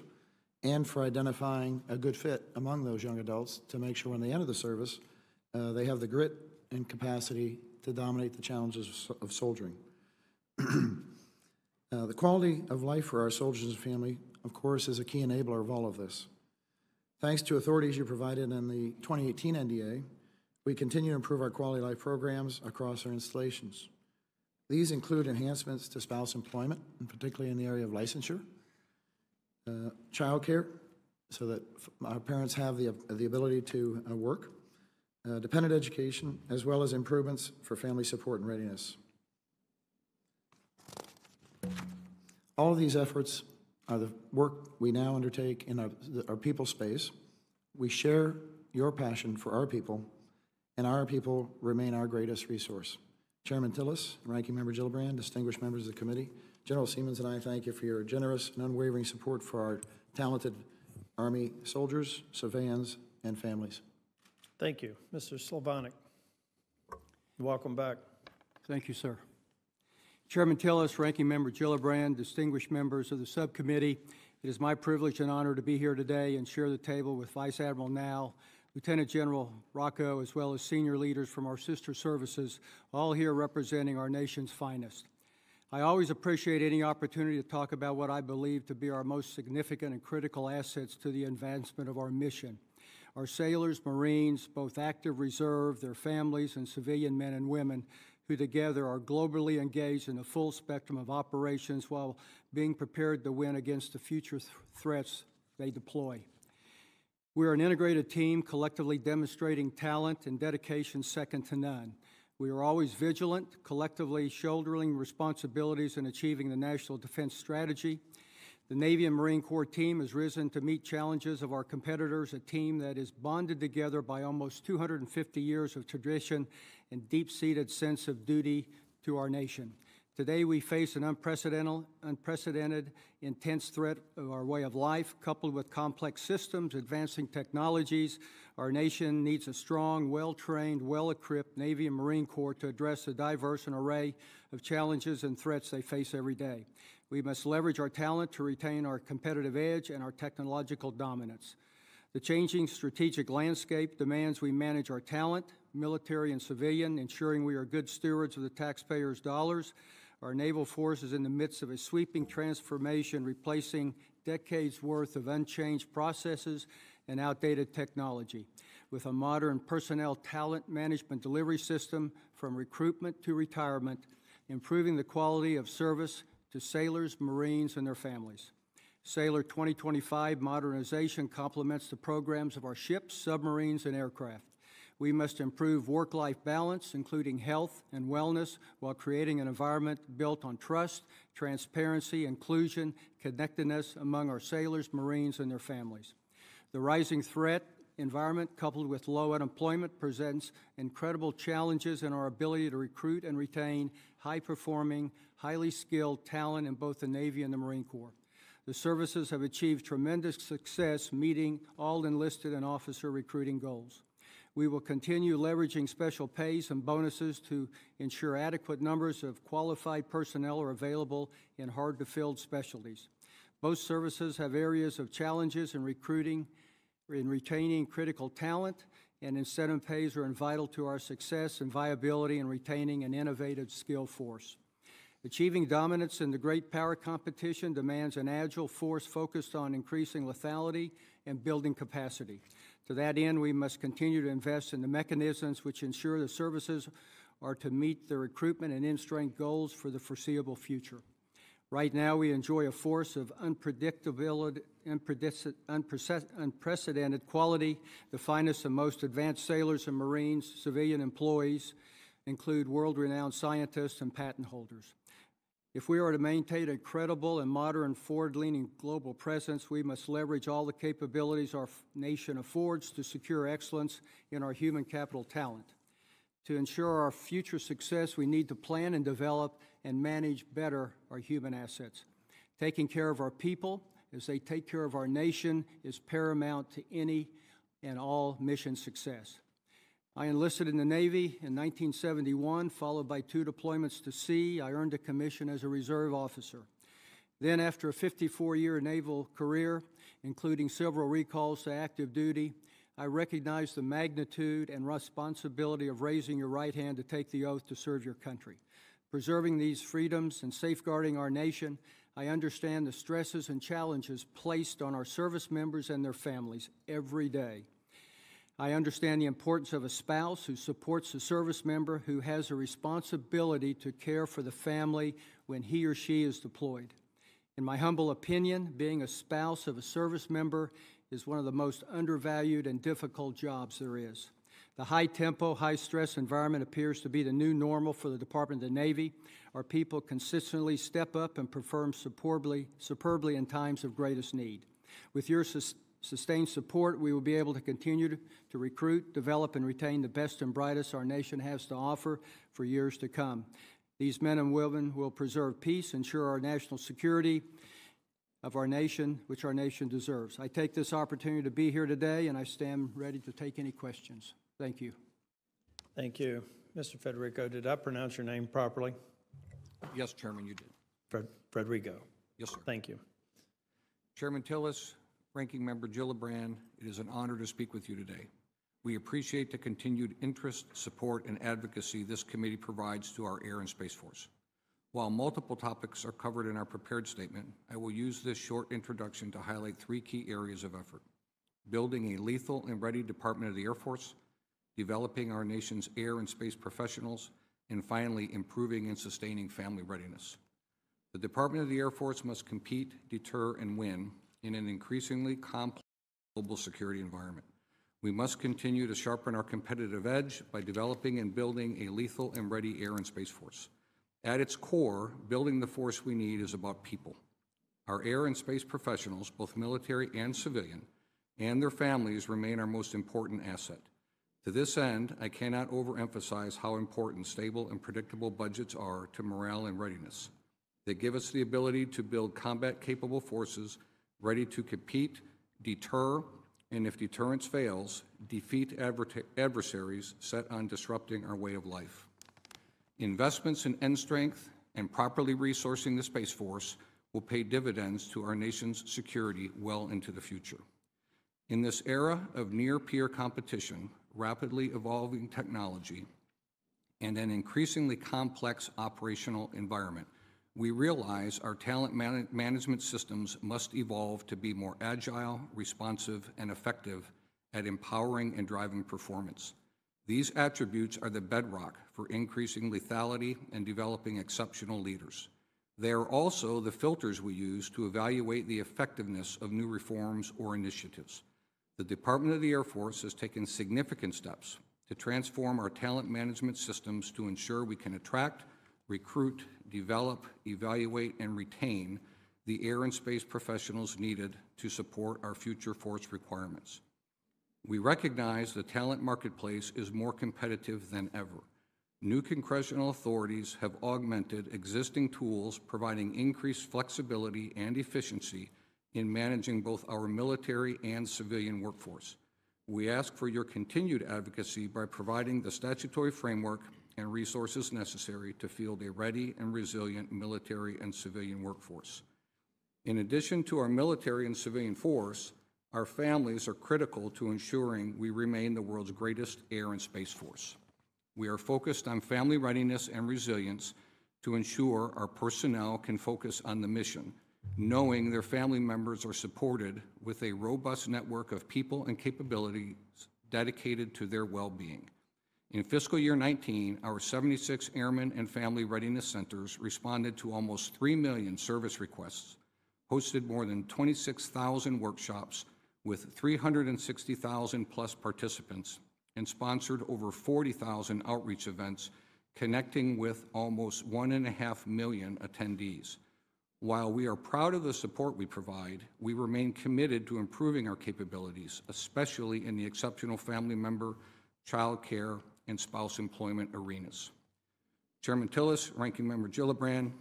and for identifying a good fit among those young adults to make sure when they enter the service, they have the grit and capacity to dominate the challenges of soldiering. The quality of life for our soldiers and family, of course, is a key enabler of all of this. Thanks to authorities you provided in the 2018 NDA, we continue to improve our quality of life programs across our installations. These include enhancements to spouse employment, and particularly in the area of licensure, child care, so that our parents have the ability to work, dependent education, as well as improvements for family support and readiness. All of these efforts are the work we now undertake in our people space. We share your passion for our people, and our people remain our greatest resource. Chairman Tillis, Ranking Member Gillibrand, distinguished members of the committee, General Siemens and I thank you for your generous and unwavering support for our talented Army soldiers, civilians, and families. Thank you. Mr. Slavonic, welcome back. Thank you, sir. Chairman Tillis, Ranking Member Gillibrand, distinguished members of the subcommittee, it is my privilege and honor to be here today and share the table with Vice Admiral Now, Lieutenant General Rocco, as well as senior leaders from our sister services, all here representing our nation's finest. I always appreciate any opportunity to talk about what I believe to be our most significant and critical assets to the advancement of our mission. Our sailors, Marines, both active reserve, their families, and civilian men and women who together are globally engaged in a full spectrum of operations while being prepared to win against the future threats they deploy. We are an integrated team collectively demonstrating talent and dedication second to none. We are always vigilant, collectively shouldering responsibilities in achieving the national defense strategy. The Navy and Marine Corps team has risen to meet challenges of our competitors, a team that is bonded together by almost 250 years of tradition and deep-seated sense of duty to our nation. Today we face an unprecedented, intense threat of our way of life, coupled with complex systems, advancing technologies. Our nation needs a strong, well-trained, well-equipped Navy and Marine Corps to address the diverse and array of challenges and threats they face every day. We must leverage our talent to retain our competitive edge and our technological dominance. The changing strategic landscape demands we manage our talent, military and civilian, ensuring we are good stewards of the taxpayers' dollars. Our naval force is in the midst of a sweeping transformation, replacing decades' worth of unchanged processes and outdated technology with a modern personnel talent management delivery system from recruitment to retirement, improving the quality of service to sailors, Marines, and their families. Sailor 2025 modernization complements the programs of our ships, submarines, and aircraft. We must improve work-life balance, including health and wellness, while creating an environment built on trust, transparency, inclusion, connectedness among our sailors, Marines, and their families. The rising threat environment, coupled with low unemployment, presents incredible challenges in our ability to recruit and retain high-performing, highly skilled talent in both the Navy and the Marine Corps. The services have achieved tremendous success meeting all enlisted and officer recruiting goals. We will continue leveraging special pays and bonuses to ensure adequate numbers of qualified personnel are available in hard-to-fill specialties. Both services have areas of challenges in recruiting, in retaining critical talent, and incentive pays are vital to our success and viability in retaining an innovative skilled force. Achieving dominance in the great power competition demands an agile force focused on increasing lethality and building capacity. To that end, we must continue to invest in the mechanisms which ensure the services are to meet the recruitment and in-strength goals for the foreseeable future. Right now, we enjoy a force of unprecedented quality. The finest and most advanced sailors and Marines, civilian employees, include world-renowned scientists and patent holders. If we are to maintain a credible and modern forward-leaning global presence, we must leverage all the capabilities our nation affords to secure excellence in our human capital talent. To ensure our future success, we need to plan and develop and manage better our human assets. Taking care of our people as they take care of our nation is paramount to any and all mission success. I enlisted in the Navy in 1971, followed by 2 deployments to sea. I earned a commission as a reserve officer. Then, after a 54-year naval career, including several recalls to active duty, I recognized the magnitude and responsibility of raising your right hand to take the oath to serve your country. Preserving these freedoms and safeguarding our nation, I understand the stresses and challenges placed on our service members and their families every day. I understand the importance of a spouse who supports a service member who has a responsibility to care for the family when he or she is deployed. In my humble opinion, being a spouse of a service member is one of the most undervalued and difficult jobs there is. The high-tempo, high-stress environment appears to be the new normal for the Department of the Navy. Our people consistently step up and perform superbly in times of greatest need. With your sustained support, we will be able to continue to recruit, develop, and retain the best and brightest our nation has to offer for years to come. These men and women will preserve peace, ensure our national security of our nation, which our nation deserves. I take this opportunity to be here today, and I stand ready to take any questions. Thank you. Thank you. Mr. Federico, did I pronounce your name properly? Yes, Chairman, you did. Federico. Yes, sir. Thank you. Chairman Tillis, Ranking Member Gillibrand, it is an honor to speak with you today. We appreciate the continued interest, support, and advocacy this committee provides to our Air and Space Force. While multiple topics are covered in our prepared statement, I will use this short introduction to highlight 3 key areas of effort: building a lethal and ready Department of the Air Force, developing our nation's air and space professionals, and finally, improving and sustaining family readiness. The Department of the Air Force must compete, deter, and win in an increasingly complex global security environment. We must continue to sharpen our competitive edge by developing and building a lethal and ready air and space force. At its core, building the force we need is about people. Our air and space professionals, both military and civilian, and their families remain our most important asset. To this end, I cannot overemphasize how important stable and predictable budgets are to morale and readiness. They give us the ability to build combat-capable forces ready to compete, deter, and if deterrence fails, defeat adversaries set on disrupting our way of life. Investments in end strength and properly resourcing the Space Force will pay dividends to our nation's security well into the future. In this era of near-peer competition, rapidly evolving technology, and an increasingly complex operational environment, we realize our talent management systems must evolve to be more agile, responsive, and effective at empowering and driving performance. These attributes are the bedrock for increasing lethality and developing exceptional leaders. They are also the filters we use to evaluate the effectiveness of new reforms or initiatives. The Department of the Air Force has taken significant steps to transform our talent management systems to ensure we can attract, recruit, develop, evaluate, and retain the air and space professionals needed to support our future force requirements. We recognize the talent marketplace is more competitive than ever. New congressional authorities have augmented existing tools, providing increased flexibility and efficiency in managing both our military and civilian workforce. We ask for your continued advocacy by providing the statutory framework and resources necessary to field a ready and resilient military and civilian workforce. In addition to our military and civilian force, our families are critical to ensuring we remain the world's greatest air and space force. We are focused on family readiness and resilience to ensure our personnel can focus on the mission, knowing their family members are supported with a robust network of people and capabilities dedicated to their well-being. In fiscal year 19, our 76 Airmen and Family Readiness Centers responded to almost 3 million service requests, hosted more than 26,000 workshops with 360,000 plus participants, and sponsored over 40,000 outreach events, connecting with almost 1.5 million attendees. While we are proud of the support we provide, we remain committed to improving our capabilities, especially in the exceptional family member, child care, and spouse employment arenas. Chairman Tillis, Ranking Member Gillibrand,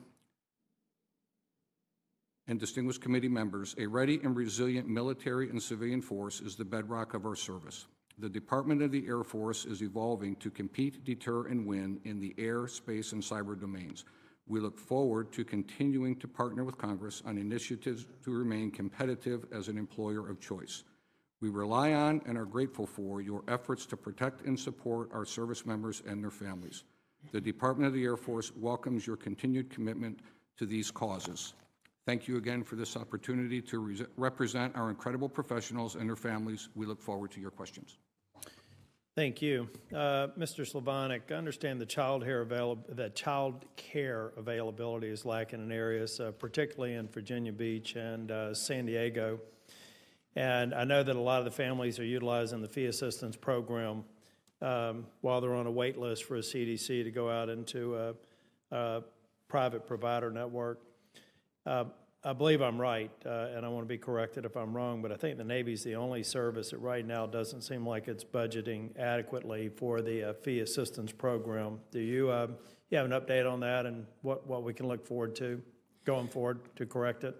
and distinguished committee members, a ready and resilient military and civilian force is the bedrock of our service. The Department of the Air Force is evolving to compete, deter, and win in the air, space, and cyber domains. We look forward to continuing to partner with Congress on initiatives to remain competitive as an employer of choice. We rely on and are grateful for your efforts to protect and support our service members and their families. The Department of the Air Force welcomes your continued commitment to these causes. Thank you again for this opportunity to represent our incredible professionals and their families. We look forward to your questions. Thank you. Mr. Slavonic, I understand the child care availability is lacking in areas, particularly in Virginia Beach and San Diego. And I know that a lot of the families are utilizing the fee assistance program while they're on a wait list for a CDC to go out into a private provider network. I believe I'm right, and I want to be corrected if I'm wrong, but I think the Navy's the only service that right now doesn't seem like it's budgeting adequately for the fee assistance program. Do you have an update on that and what we can look forward to going forward to correct it?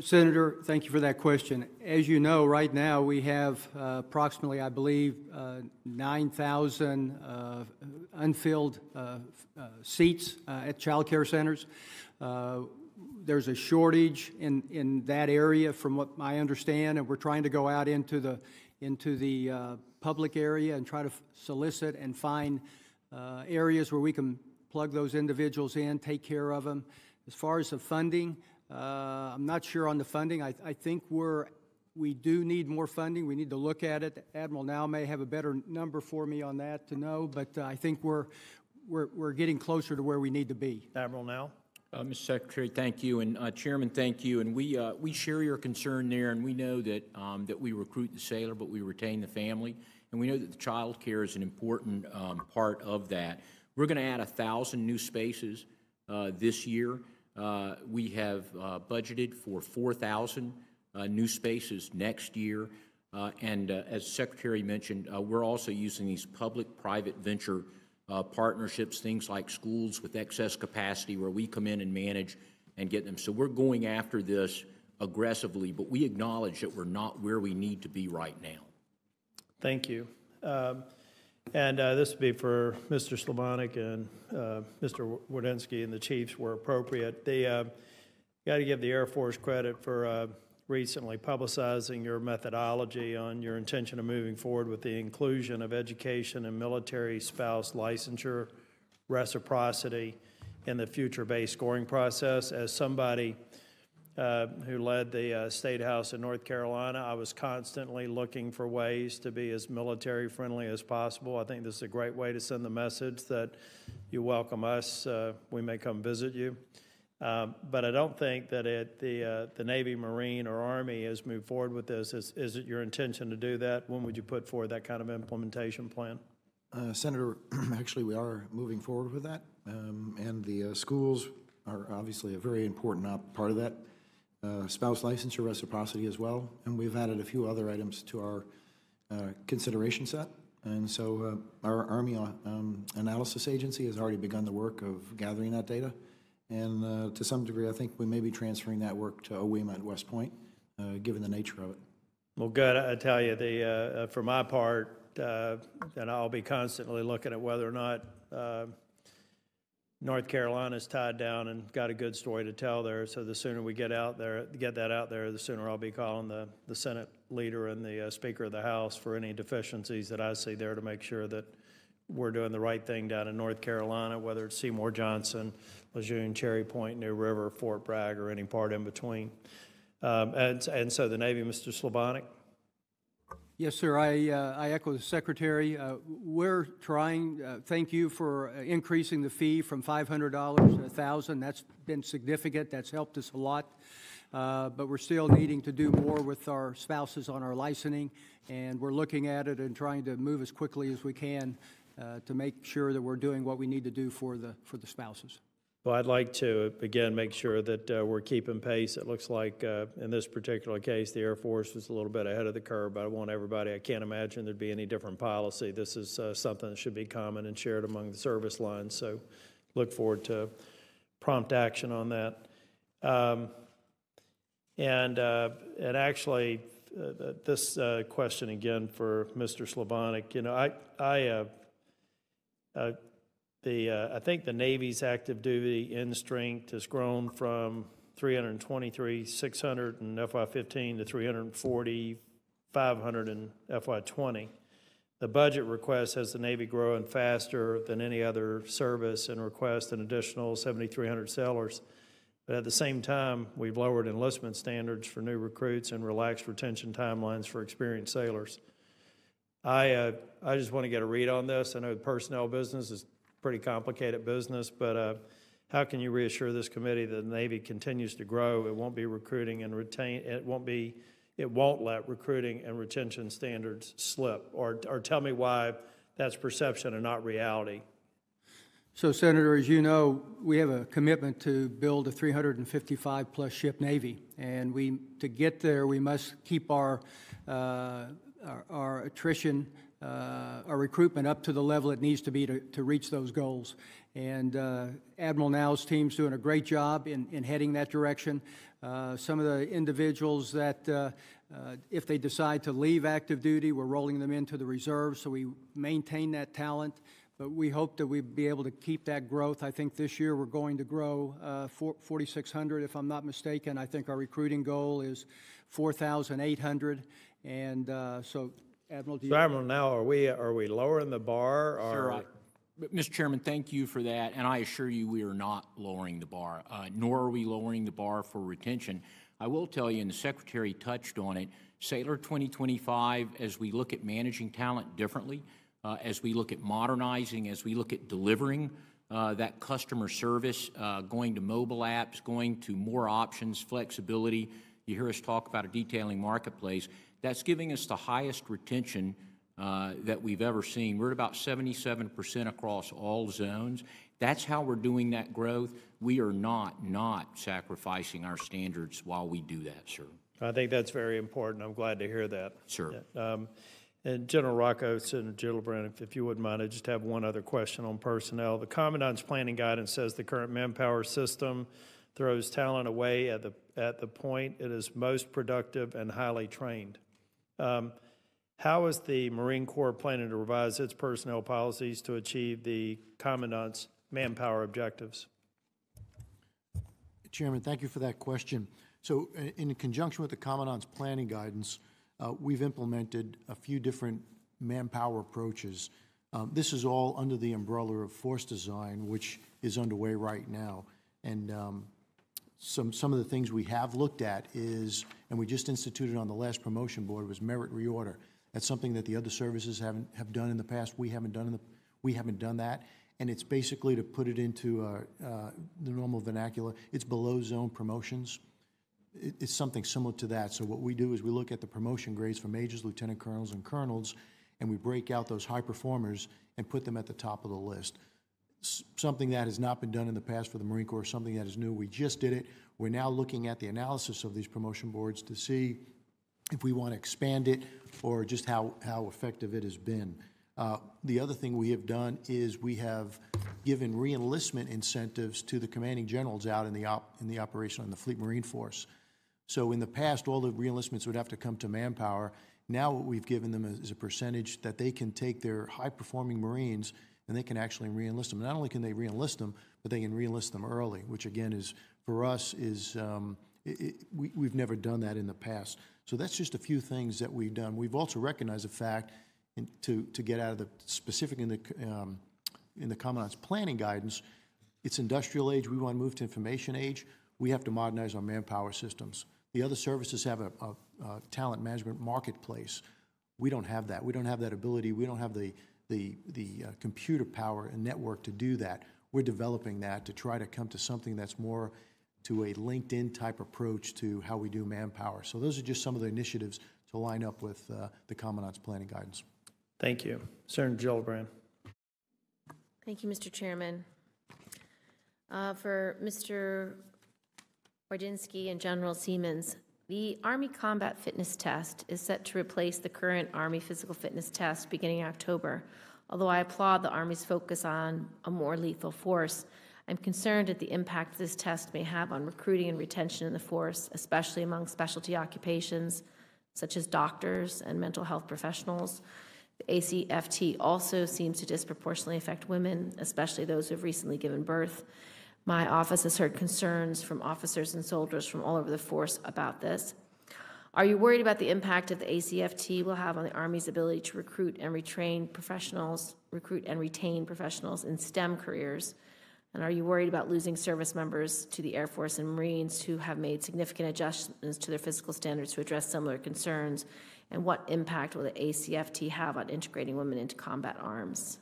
Senator, thank you for that question. As you know, right now we have approximately, I believe, 9,000 unfilled seats at child care centers. There's a shortage in that area from what I understand, and we're trying to go out into the public area and try to solicit and find areas where we can plug those individuals in, take care of them. As far as the funding, I'm not sure on the funding. I think we do need more funding. We need to look at it. Admiral Now may have a better number for me on that to know, but I think we're getting closer to where we need to be. Admiral Now? Mr. Secretary, thank you, and Chairman, thank you. And we share your concern there, and we know that that we recruit the sailor, but we retain the family, and we know that the child care is an important part of that. We're going to add 1,000 new spaces this year. We have budgeted for 4,000 new spaces next year, and as the Secretary mentioned, we're also using these public-private venture partnerships, things like schools with excess capacity where we come in and manage and get them. So we're going after this aggressively, but we acknowledge that we're not where we need to be right now. Thank you. And this would be for Mr. Slobodnik and Mr. Wardensky and the chiefs were appropriate. They got to give the Air Force credit for recently publicizing your methodology on your intention of moving forward with the inclusion of education and military spouse licensure reciprocity in the future base scoring process. As somebody who led the State House in North Carolina, I was constantly looking for ways to be as military friendly as possible. I think this is a great way to send the message that you welcome us. We may come visit you. But I don't think that the Navy, Marine, or Army has moved forward with this. Is it your intention to do that? When would you put forward that kind of implementation plan? Senator, actually we are moving forward with that, and the schools are obviously a very important part of that. Spouse licensure reciprocity as well, and we've added a few other items to our consideration set. And so our Army Analysis Agency has already begun the work of gathering that data. And to some degree, I think we may be transferring that work to OWIM at West Point, given the nature of it. Well, good. I tell you, for my part, and I'll be constantly looking at whether or not North Carolina's tied down and got a good story to tell there. So the sooner we get that out there, the sooner I'll be calling the Senate leader and the Speaker of the House for any deficiencies that I see there to make sure that we're doing the right thing down in North Carolina, whether it's Seymour Johnson, Lejeune, Cherry Point, New River, Fort Bragg, or any part in between. And so the Navy, Mr. Slobodnik? Yes, sir. I echo the Secretary. We're trying, thank you for increasing the fee from $500 to $1,000. That's been significant. That's helped us a lot. But we're still needing to do more with our spouses on our licensing, and we're looking at it and trying to move as quickly as we can to make sure that we're doing what we need to do for the spouses. Well, I'd like to, again, make sure that we're keeping pace. It looks like in this particular case, the Air Force was a little bit ahead of the curve, but I want everybody, I can't imagine there'd be any different policy. This is something that should be common and shared among the service lines, so look forward to prompt action on that. And Actually, this question again for Mr. Slobodnik, you know, I think the Navy's active duty end strength has grown from 323,600 in FY15 to 340,500 in FY20. The budget request has the Navy growing faster than any other service and request an additional 7,300 sailors. But at the same time, we've lowered enlistment standards for new recruits and relaxed retention timelines for experienced sailors. I just want to get a read on this. I know the personnel business is pretty complicated business, but how can you reassure this committee that the Navy continues to grow? It won't be recruiting and retain. It won't let recruiting and retention standards slip. Or tell me why that's perception and not reality. So, Senator, as you know, we have a commitment to build a 355-plus ship Navy, and to get there, we must keep our attrition, our recruitment up to the level it needs to be to reach those goals. And Admiral Now's team's doing a great job in heading that direction. Some of the individuals that, if they decide to leave active duty, we're rolling them into the reserves, so we maintain that talent. But we hope that we'll be able to keep that growth. I think this year we're going to grow 4,600, if I'm not mistaken. I think our recruiting goal is 4,800. And so, Admiral, do you... So, Admiral, now are we lowering the bar? Or... Sir, Mr. Chairman, thank you for that, and I assure you we are not lowering the bar, nor are we lowering the bar for retention. I will tell you, and the Secretary touched on it, Sailor 2025, as we look at managing talent differently, as we look at modernizing, as we look at delivering that customer service, going to mobile apps, going to more options, flexibility. You hear us talk about a detailing marketplace. That's giving us the highest retention that we've ever seen. We're at about 77% across all zones. That's how we're doing that growth. We are not sacrificing our standards while we do that, sir. I think that's very important. I'm glad to hear that. Sir. Yeah. And General Rocco, Senator Gillibrand, if you wouldn't mind, I just have one other question on personnel. The Commandant's planning guidance says the current manpower system throws talent away at the point it is most productive and highly trained. How is the Marine Corps planning to revise its personnel policies to achieve the Commandant's manpower objectives? Chairman, thank you for that question. So in conjunction with the Commandant's planning guidance, we've implemented a few different manpower approaches. This is all under the umbrella of force design, which is underway right now. And some of the things we have looked at is, and we just instituted on the last promotion board, was merit reorder. That's something that the other services have done in the past. We haven't done that. And it's basically, to put it into the normal vernacular, it's below zone promotions. It's something similar to that. So what we do is we look at the promotion grades for majors, lieutenant colonels, and colonels, and we break out those high performers and put them at the top of the list. Something that has not been done in the past for the Marine Corps, something that is new. We just did it. We're now looking at the analysis of these promotion boards to see if we want to expand it or just how effective it has been. The other thing we have done is we have given re-enlistment incentives to the commanding generals out in the operation on the Fleet Marine Force. So in the past, all the re-enlistments would have to come to Manpower. Now what we've given them is a percentage that they can take their high-performing Marines and they can actually re-enlist them. Not only can they re-enlist them, but they can re-enlist them early, which again is, for us, is we've never done that in the past. So that's just a few things that we've done. We've also recognized the fact, to get out of the specific in the Commandant's planning guidance, it's industrial age. We want to move to information age. We have to modernize our manpower systems. The other services have a talent management marketplace. We don't have that. We don't have that ability. We don't have the computer power and network to do that. We're developing that to try to come to something that's more to a LinkedIn type approach to how we do manpower. So those are just some of the initiatives to line up with the Commandant's planning guidance. Thank you. Senator Gillibrand. Thank you, Mr. Chairman. For Mr. Wardynski and General Siemens, the Army Combat Fitness Test is set to replace the current Army Physical Fitness Test beginning in October. Although I applaud the Army's focus on a more lethal force, I'm concerned at the impact this test may have on recruiting and retention in the force, especially among specialty occupations such as doctors and mental health professionals. The ACFT also seems to disproportionately affect women, especially those who have recently given birth. My office has heard concerns from officers and soldiers from all over the force about this. Are you worried about the impact that the ACFT will have on the Army's ability to recruit and retain professionals in STEM careers? And are you worried about losing service members to the Air Force and Marines who have made significant adjustments to their physical standards to address similar concerns? And what impact will the ACFT have on integrating women into combat arms?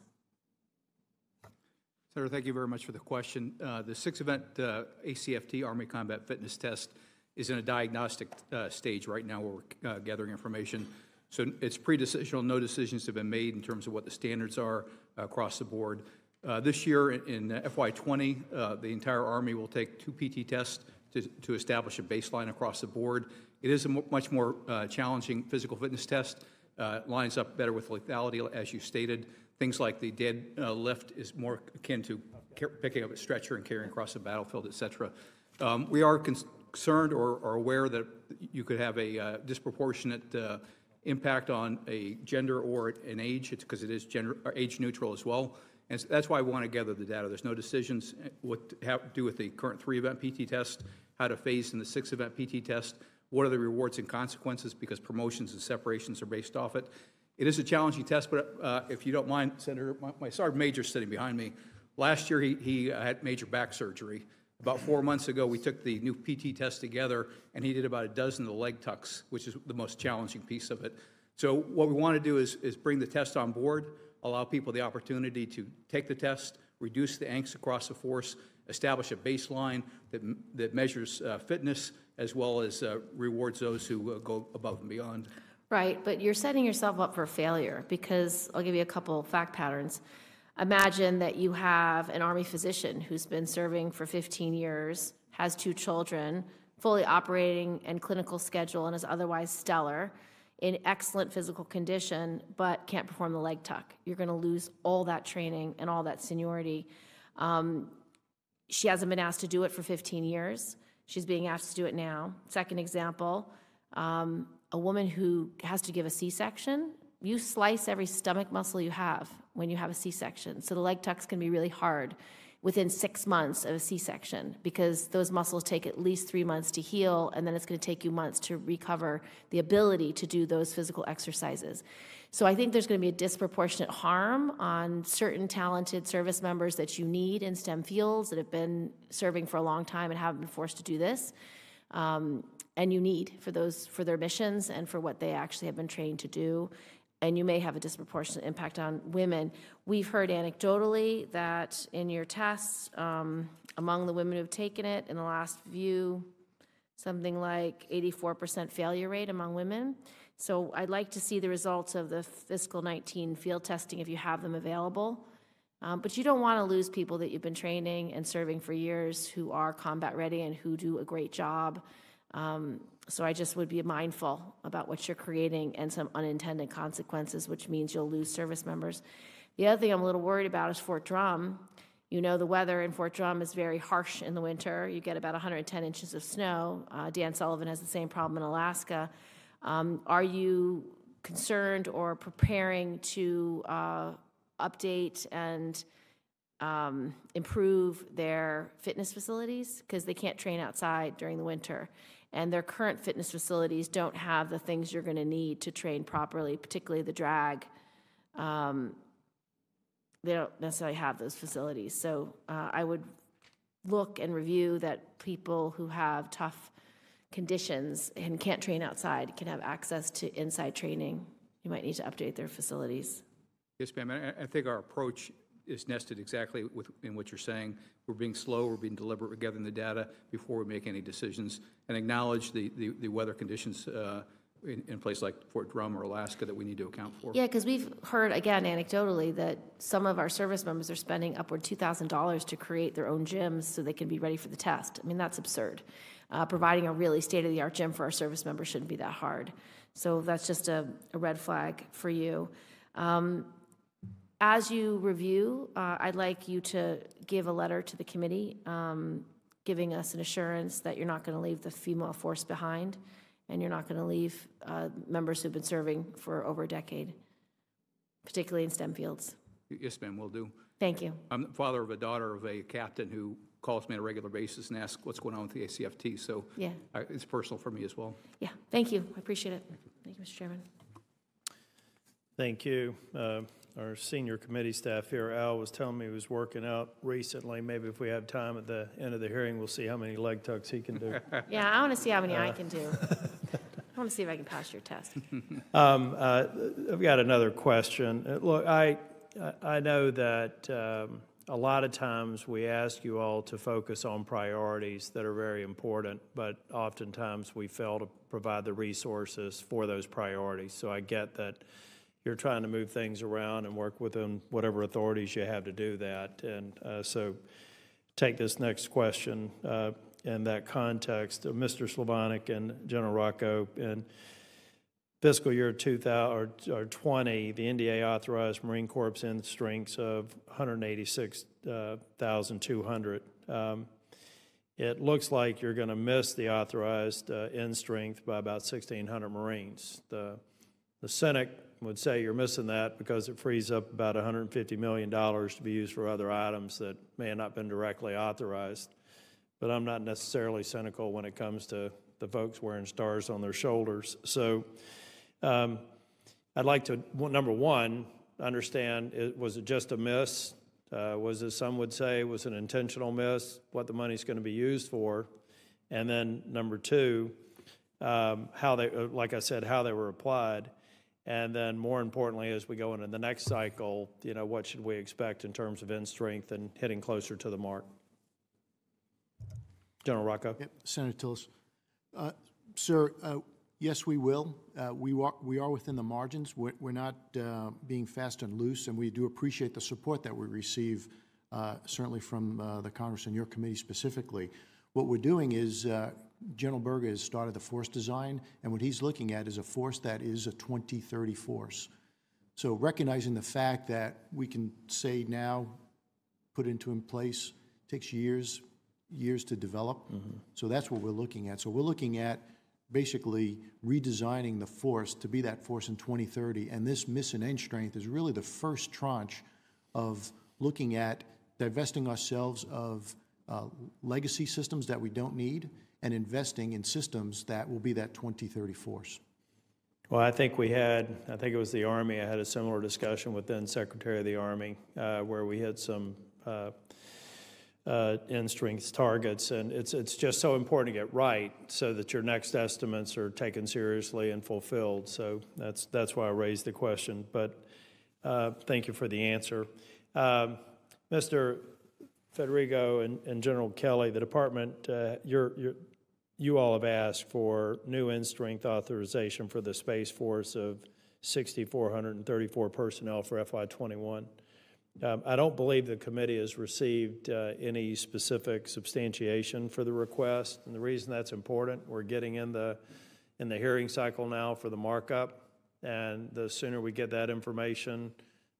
Senator, thank you very much for the question. The six-event ACFT, Army Combat Fitness Test, is in a diagnostic stage right now where we're gathering information. So it's pre-decisional, no decisions have been made in terms of what the standards are across the board. This year in FY20, the entire Army will take 2 PT tests to establish a baseline across the board. It is a much more challenging physical fitness test. Lines up better with lethality, as you stated. Things like the dead lift is more akin to picking up a stretcher and carrying across the battlefield, et cetera. We are concerned or aware that you could have a disproportionate impact on a gender or an age, because it is age neutral as well. And so that's why we want to gather the data. There's no decisions what to have to do with the current 3-event PT test, how to phase in the 6-event PT test, what are the rewards and consequences, because promotions and separations are based off it. It is a challenging test, but if you don't mind, Senator, my Sergeant Major sitting behind me. Last year, he had major back surgery. About 4 months ago, we took the new PT test together, and he did about a dozen of the leg tucks, which is the most challenging piece of it. So what we want to do is bring the test on board, allow people the opportunity to take the test, reduce the angst across the force, establish a baseline that measures fitness, as well as rewards those who go above and beyond. Right, but you're setting yourself up for failure, because I'll give you a couple fact patterns. Imagine that you have an Army physician who's been serving for 15 years, has 2 children, fully operating and clinical schedule, and is otherwise stellar, in excellent physical condition, but can't perform the leg tuck. You're going to lose all that training and all that seniority. She hasn't been asked to do it for 15 years. She's being asked to do it now. Second example, a woman who has to give a C-section, you slice every stomach muscle you have when you have a C-section. So the leg tucks can be really hard within 6 months of a C-section, because those muscles take at least 3 months to heal, and then it's going to take you months to recover the ability to do those physical exercises. So I think there's going to be a disproportionate harm on certain talented service members that you need in STEM fields that have been serving for a long time and haven't been forced to do this. And you need for their missions and for what they actually have been trained to do. And you may have a disproportionate impact on women. We've heard anecdotally that in your tests, among the women who've taken it in the last view, something like 84% failure rate among women. So I'd like to see the results of the fiscal 19 field testing if you have them available. But you don't want to lose people that you've been training and serving for years who are combat ready and who do a great job. So I just would be mindful about what you're creating and some unintended consequences, which means you'll lose service members. The other thing I'm a little worried about is Fort Drum. You know, the weather in Fort Drum is very harsh in the winter. You get about 110 inches of snow. Dan Sullivan has the same problem in Alaska. Are you concerned or preparing to update and improve their fitness facilities? Because they can't train outside during the winter. And their current fitness facilities don't have the things you're going to need to train properly, particularly the drag. They don't necessarily have those facilities. So I would look and review that people who have tough conditions and can't train outside can have access to inside training. You might need to update their facilities. Yes, ma'am. I think our approach is nested exactly in what you're saying. We're being slow, we're being deliberate, we're gathering the data before we make any decisions, and acknowledge the weather conditions in places like Fort Drum or Alaska that we need to account for. Yeah, because we've heard, again, anecdotally, that some of our service members are spending upward $2,000 to create their own gyms so they can be ready for the test. I mean, that's absurd. Providing a really state-of-the-art gym for our service members shouldn't be that hard. So that's just a red flag for you. As you review, I'd like you to give a letter to the committee giving us an assurance that you're not going to leave the female force behind and you're not going to leave members who've been serving for over a decade, particularly in STEM fields. Yes, ma'am, will do. Thank you. I'm the father of a daughter of a captain who calls me on a regular basis and asks what's going on with the ACFT, so yeah, it's personal for me as well. Yeah, thank you. I appreciate it. Thank you, Mr. Chairman. Thank you. Our senior committee staff here, Al, was telling me he was working out recently. Maybe if we have time at the end of the hearing, we'll see how many leg tucks he can do. Yeah, I want to see how many I can do. I want to see if I can pass your test. I've got another question. Look, I know that a lot of times we ask you all to focus on priorities that are very important, but oftentimes we fail to provide the resources for those priorities. So I get that you're trying to move things around and work within whatever authorities you have to do that. And so take this next question in that context. Mr. Slavonic and General Rocco, in Fiscal Year 2020, the NDA authorized Marine Corps end strengths of 186,200. It looks like you're going to miss the authorized end strength by about 1,600 Marines. The Senate would say you're missing that because it frees up about $150 million to be used for other items that may have not been directly authorized. But I'm not necessarily cynical when it comes to the folks wearing stars on their shoulders. So I'd like to, number one, understand, was it just a miss? Was it, some would say, was an intentional miss, what the money's going to be used for? And then number two, how they, like I said, how they were applied. And then more importantly, as we go into the next cycle, you know, what should we expect in terms of end strength and hitting closer to the mark? General Rocco. Yep, Senator Tillis. Sir, yes, we will. We are within the margins. We're not being fast and loose, and we do appreciate the support that we receive, certainly from the Congress and your committee specifically. What we're doing is General Berger has started the force design, and what he's looking at is a force that is a 2030 force. So recognizing the fact that we can say now, put into in place, takes years to develop. So that's what we're looking at. So we're looking at basically redesigning the force to be that force in 2030, and this miss and end strength is really the first tranche of looking at divesting ourselves of legacy systems that we don't need and investing in systems that will be that 2030 force. Well, I think it was the Army, I had a similar discussion with then Secretary of the Army where we had some end strength targets, and it's just so important to get right so that your next estimates are taken seriously and fulfilled. So that's why I raised the question, but thank you for the answer. Mr. Federico and General Kelly, the department, you all have asked for new end strength authorization for the Space Force of 6,434 personnel for FY21. I don't believe the committee has received any specific substantiation for the request, and the reason that's important, we're getting in the hearing cycle now for the markup, and the sooner we get that information,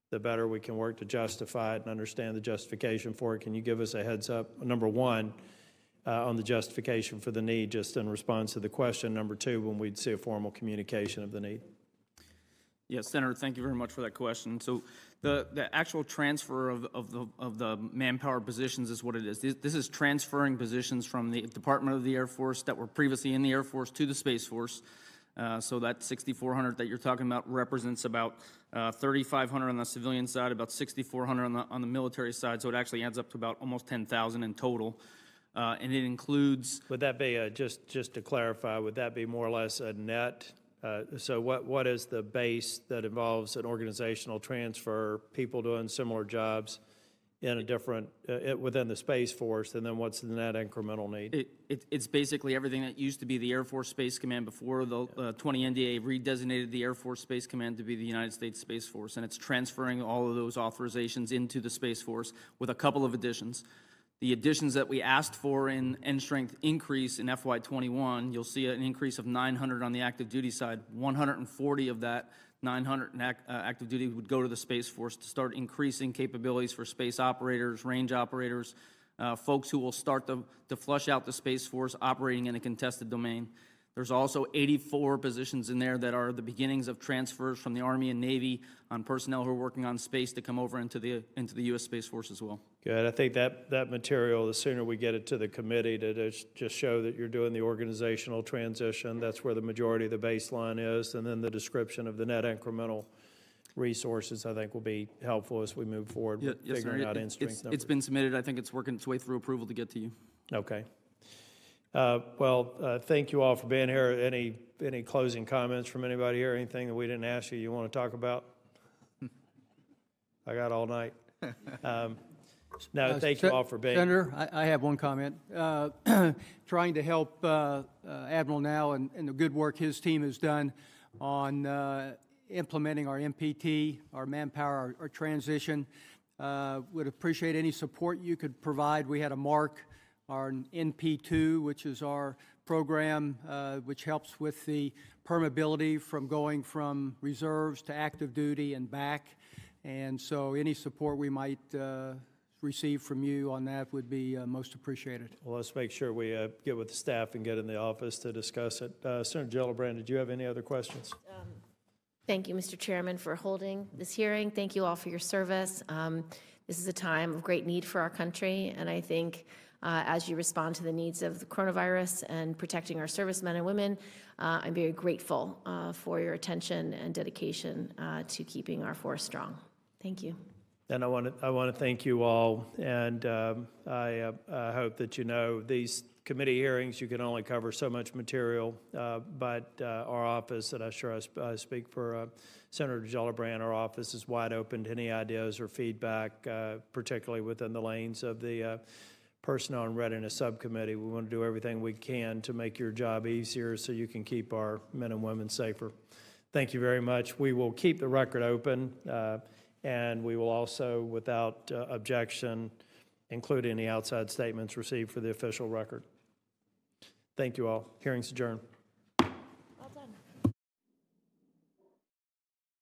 the better we can work to justify it and understand the justification for it. Can you give us a heads up, number one, on the justification for the need, just in response to the question? Number two, when we'd see a formal communication of the need. Yes, Senator, thank you very much for that question. So the actual transfer of the manpower positions is what it is. This is transferring positions from the Department of the Air Force that were previously in the Air Force to the Space Force. So that 6,400 that you're talking about represents about 3,500 on the civilian side, about 6,400 on the military side. So it actually adds up to about almost 10,000 in total. And it includes... Would that be, just to clarify, would that be more or less a net? So what is the base that involves an organizational transfer, people doing similar jobs in a different, within the Space Force, and then what's the net incremental need? It's basically everything that used to be the Air Force Space Command before the 20 NDA redesignated the Air Force Space Command to be the United States Space Force, and it's transferring all of those authorizations into the Space Force with a couple of additions. The additions that we asked for in end strength increase in FY21, you'll see an increase of 900 on the active duty side. 140 of that 900 active duty would go to the Space Force to start increasing capabilities for space operators, range operators, folks who will start to flush out the Space Force operating in a contested domain. There's also 84 positions in there that are the beginnings of transfers from the Army and Navy on personnel who are working on space to come over into the U.S. Space Force as well. Good. I think that material, the sooner we get it to the committee to just show that you're doing the organizational transition, that's where the majority of the baseline is, and then the description of the net incremental resources, I think, will be helpful as we move forward with figuring out end strength numbers. It's been submitted. I think it's working its way through approval to get to you. Okay. Thank you all for being here. Any closing comments from anybody here? Anything that we didn't ask you want to talk about? I got all night. No, thank you all for being. Senator, I have one comment. Trying to help Admiral Now and the good work his team has done on implementing our MPT, our Manpower, our transition. Would appreciate any support you could provide. We had a MARC, our NP2, which is our program which helps with the permeability from going from reserves to active duty and back. And so any support we might receive from you on that would be most appreciated. Well, let's make sure we get with the staff and get in the office to discuss it. Senator Gillibrand, did you have any other questions? Thank you, Mr. Chairman, for holding this hearing. Thank you all for your service. This is a time of great need for our country, and I think as you respond to the needs of the coronavirus and protecting our servicemen and women, I'm very grateful for your attention and dedication to keeping our force strong. Thank you. And I want to thank you all, and I hope that you know these committee hearings, you can only cover so much material, but our office, and I'm sure I speak for Senator Gillibrand, our office is wide open to any ideas or feedback, particularly within the lanes of the Personnel and Readiness Subcommittee. We want to do everything we can to make your job easier so you can keep our men and women safer. Thank you very much. We will keep the record open, and we will also, without objection, include any outside statements received for the official record. Thank you all. Hearing's adjourned.